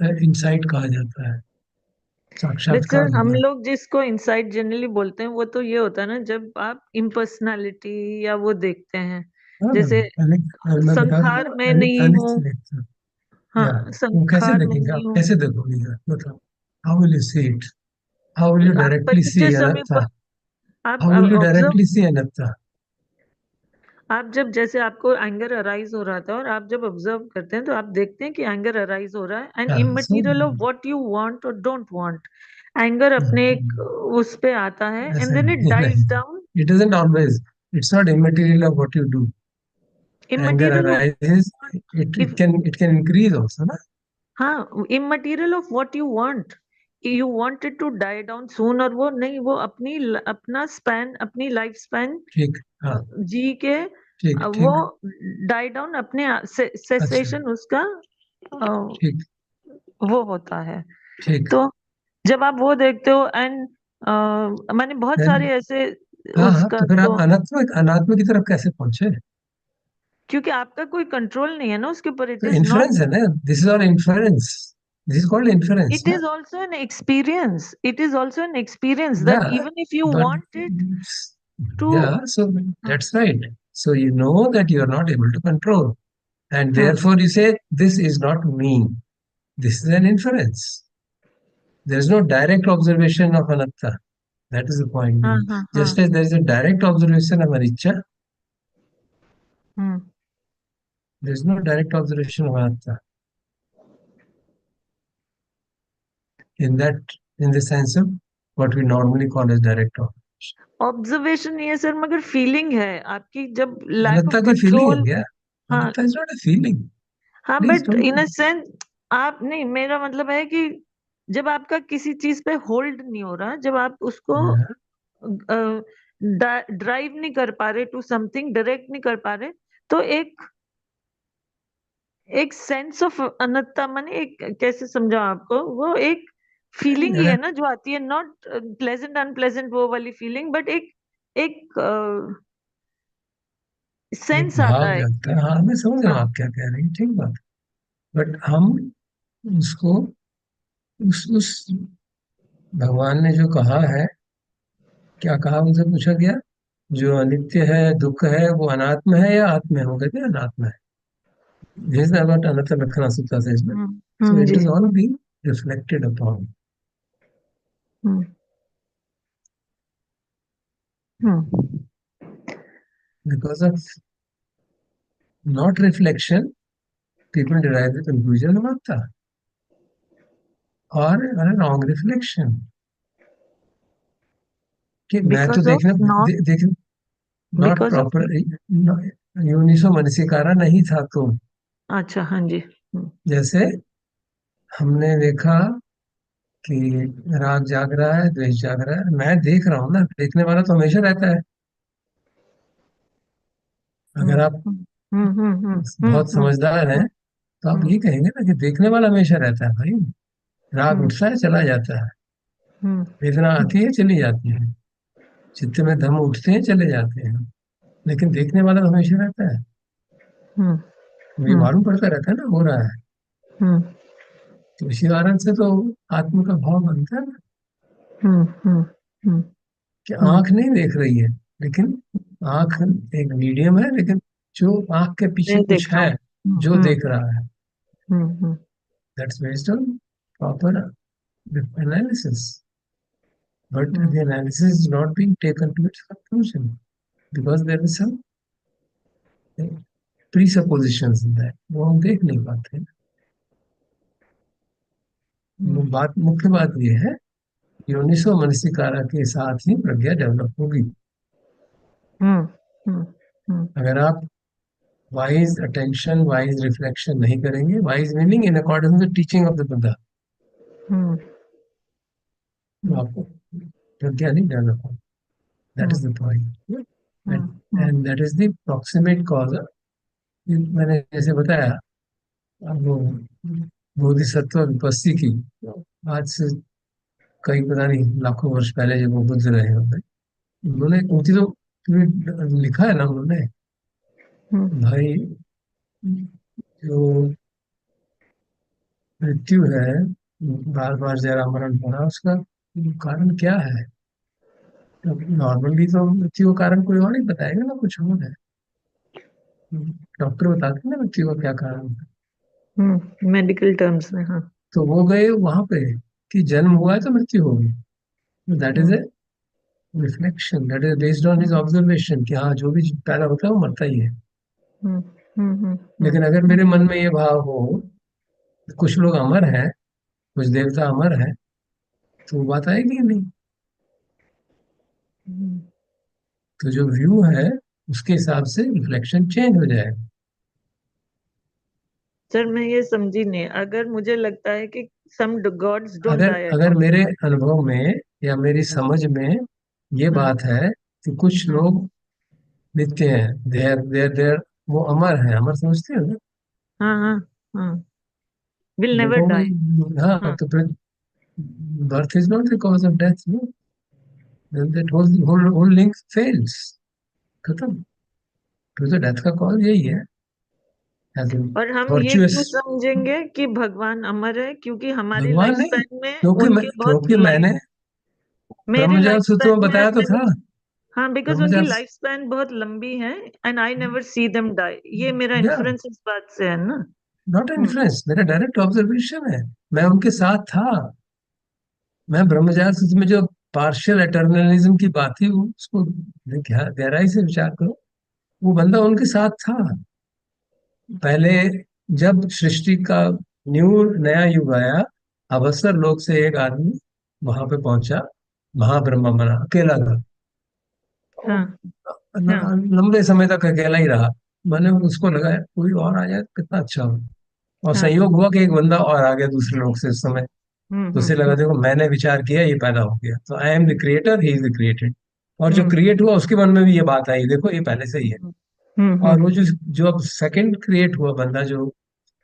इंसाइट कहा जाता है, बट सर साक्षात्कार हम होता है। लोग जिसको इंसाइट जनरली बोलते हैं वो तो ये होता है ना, जब आप इम्पर्सनैलिटी या वो देखते हैं, हाँ, जैसे मैं बता रहा संखार हूँ, में नहीं हूँ। अनित्य देखते हैं। या हाँ, वो कैसे संखार में देखेंगे, आप नहीं हूँ। कैसे देखोगे यार, मतलब how will you see it, how will you आप डायरेक्टली सी परिचय समय अनत्ता, पर आप how will you observe, directly see अनत्ता। आप जब जैसे आपको एंगर अराइज हो रहा था और आप जब ऑब्जर्व करते हैं तो आप देखते हैं कि एंगर अराइज हो रहा है, and so immaterial of what you want और डोंट वांट, एंगर अपने एक उस पे आता है एंड ऐसा देन इट नहीं, dies down. it doesn't always, it's not immaterial of what you do. Anger immaterial of, arises, if, it can increase also, na? हाँ, immaterial of what you wanted to die down soon, और वो नहीं, वो अपना span, अपनी life span ठीक, हाँ, जी के ठीक वो ठीक, डाई डाउन अपने अच्छा, सेसेशन उसका अ, ठीक वो होता है। ठीक, तो जब आप वो देखते हो एंड मैंने बहुत then सारे ऐसे हाँ हाँ, उसका तो फिर तो, आप अनात्म की तरफ कैसे पहुंचे? क्योंकि आपका कोई कंट्रोल नहीं है ना उसके ऊपर, इट तो इज नॉट, इन्फ्लुएंस है ना, this is all influence, this is called influence it ना। is also an experience, it is also an experience या that even if you but want it to, या so that's right, so you know that you are not able to control, and हाँ therefore you say this is not me, this is an influence, there is no direct observation of anatta. That is the point. हाँ हाँ हाँ, Just as there is a direct observation of anicca, hmm, there is no direct observation of anatta. In the sense of what we normally call as direct observation. Observation नहीं है sir, मगर feeling है आपकी, जब lack of Anatta की feeling है control. क्या? हाँ Anatta is not a feeling. हाँ, Please but don't. In a sense, आप नहीं, मेरा मतलब है कि जब आपका किसी चीज पे होल्ड नहीं हो रहा, जब आप उसको Yeah. ड्राइव नहीं कर पा रहे टू समथिंग, डायरेक्ट नहीं कर पा रहे, तो एक सेंस ऑफ अनत्ता, माने एक, कैसे समझा आपको, वो एक फीलिंग ही है ना जो आती है, नॉट प्लेजेंट अनप्लेजेंट वो वाली फीलिंग, बट एक एक एक सेंस आता भाव है। जाता है, हाँ मैं समझ रहा हूँ हाँ, आप क्या कह रहे हैं, ठीक बात। बट हम उसको उस भगवान ने जो कहा है, क्या कहा उनसे पूछा गया, जो अनित्य है, दुख है, वो अनात्म है या आत्म है? वो कहते हैं अनात्म है। This is about another Lakshana Sutta says, na? So it ji, is all being reflected upon. Hmm, hmm, Because of not reflection, people derive the conclusion of Atta, or a wrong reflection. कि मैं तो because of देखने not, देख not because of, proper, यूनिसो मनसिकारा नहीं था तुम। अच्छा हाँ जी, जैसे हमने देखा कि राग जाग रहा है, द्वेष जाग रहा है, मैं देख रहा हूँ ना, देखने वाला तो हमेशा रहता है। अगर आप बहुत समझदार हैं तो आप ये कहेंगे ना कि देखने वाला हमेशा रहता है भाई, राग उठता है चला जाता है, वेदना आती है चली जाती है, चित्त में धम उठते हैं चले जाते हैं, लेकिन देखने वाला तो हमेशा रहता है। ये मालूम पड़ता रहता है ना हो रहा है, तो इसी कारण से तो आत्म का भाव बनता है ना, कि आंख नहीं देख रही है, लेकिन आंख एक मीडियम है, लेकिन जो आंख के पीछे मैं कुछ देखता है हूँ, जो देख रहा है, that's based on proper analysis, but the analysis is not being taken to its conclusion because there is some presuppositions in that, वो हम देख नहीं पाते हैं। मुख्य बात ये है, योनिसो मनसिकारा के साथ ही प्रज्ञा डेवलप होगी। अगर आप वाइज अटेंशन, वाइज रिफ्लेक्शन नहीं करेंगे, wise meaning in according to the teaching of the Buddha, तो आपको प्रज्ञा नहीं डेवलप हो। That is the point, and that is the proximate cause. मैंने जैसे बताया, अब वो बोधिसत्व विपस्सी की आज से कई पता नहीं लाखों वर्ष पहले जब वो बुद्ध रहे होंगे, उन्होंने उनकी तो लिखा है ना उन्होंने, भाई जो मृत्यु है, बार बार जरा मरण होना, उसका कारण क्या है? नॉर्मली तो मृत्यु का कारण कोई और नहीं बताएगा ना, कुछ और है। डॉक्टर बताते हैं ना मृत्यु का क्या कारण है। मेडिकल टर्म्स में, हाँ। तो वो गए वहां पे कि जन्म हुआ है तो मृत्यु होगी। That is a reflection, that is based on his observation कि हाँ जो भी पैदा होता है वो मरता ही है। लेकिन अगर मेरे मन में ये भाव हो कुछ लोग अमर हैं, कुछ देवता अमर हैं, तो वो बात आएगी नहीं। तो जो व्यू है उसके हिसाब से रिफ्लेक्शन चेंज हो जाएगा। सर मैं ये समझी नहीं, अगर मुझे लगता है कि सम गॉड्स डोंट अगर डाई अगर मेरे अनुभव में या मेरी समझ में ये बात है कि कुछ लोग नित्य हैं, देर वो अमर है, अमर समझते हो ना? हाँ हाँ हाँ, विल नेवर देखो डाई। हाँ, तो फिर birth is not the cause of death, no, then that whole link fails, खत्म। फिर तो डेथ का कॉज यही है, as in और हम ये virtuous। क्यों समझेंगे कि भगवान अमर है? क्योंकि हमारी भगवान लाइफ नहीं, स्पैन में उनके बहुत क्योंकि मैंने मेरी ब्रह्मजाल लाइफ सूत्र में स्पैन में बताया तो था। हाँ, बिकॉज उनकी ब्रह्मजाल, लाइफ स्पैन बहुत लंबी है and I never see them die. ये मेरा या इन्फ्रेंस इस बात से है ना। नॉट इन्फ्लुएंस, मेरा डायरेक्ट ऑब्जर्वेशन है, मैं उनके साथ था। मैं ब्रह्मजाल सूत्र में जो पार्शियल एटर्नलिज्म की बात थी उसको गहराई से विचार करो, वो बंदा उनके साथ था। पहले जब सृष्टि का नया युग आया, अवसर लोक से एक आदमी वहां पे पहुंचा, महाब्रह्मा बना, अकेला था। हाँ हाँ लंबे समय तक अकेला ही रहा। मैंने उसको लगा यार कोई और आ जाए तो कितना अच्छा हो। और हाँ संयोग हुआ कि एक बंदा और आ गया दूसरे लोग से उस समय। तो उसे लगा देखो मैंने विचार किया, ये पैदा हो गया, तो I am the creator, he is the created. और जो क्रिएट हुआ उसके मन में भी ये बात आई, देखो ये पहले से ही है। और वो जो जो अब सेकंड क्रिएट हुआ बंदा, जो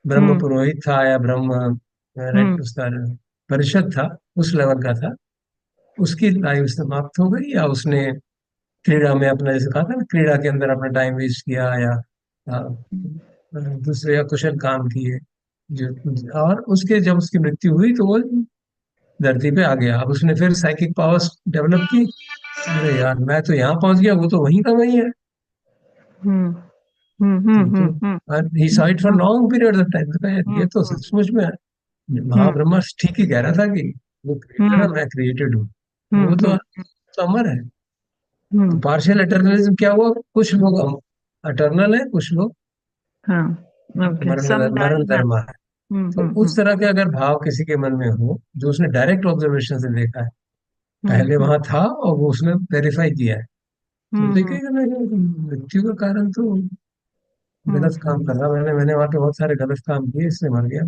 ब्रह्म पुरोहित था या ब्रह्म उसका परिषद था, उस लेवल का था, उसकी लाइफ समाप्त हो गई, या उसने क्रीड़ा में अपना, जैसे कहा था ना, क्रीड़ा के अंदर अपना टाइम वेस्ट किया, या दूसरे या कुशल काम किए जो, और उसके जब उसकी मृत्यु हुई तो वो धरती पे आ गया। अब उसने फिर साइकिक पावर्स डेवलप की। अरे यार मैं तो यहाँ पहुंच गया, वो तो वहीं का वहीं है। तो he saw it for long period of time. तो ये तो सचमुच में महाब्रह्मा ठीक ही कह रहा था कि वो क्रिएटर है, मैं क्रिएटेड हूँ। वो तो अमर है। तो पार्शियल एटर्नलिज्म क्या हुआ, कुछ लोग अटर्नल है, कुछ लोग हाँ, ओके, सम मरण डाई। धर्मा है। तो उस तरह के अगर भाव किसी के मन में हो, जो उसने डायरेक्ट ऑब्जर्वेशन से देखा है, पहले वहां था और वो उसने वेरीफाई किया है, तो देखेगा ना कि मृत्यु का कारण तो गलत काम कर रहा। मैंने वहां पे बहुत सारे गलत काम किए, इसलिए मर गया।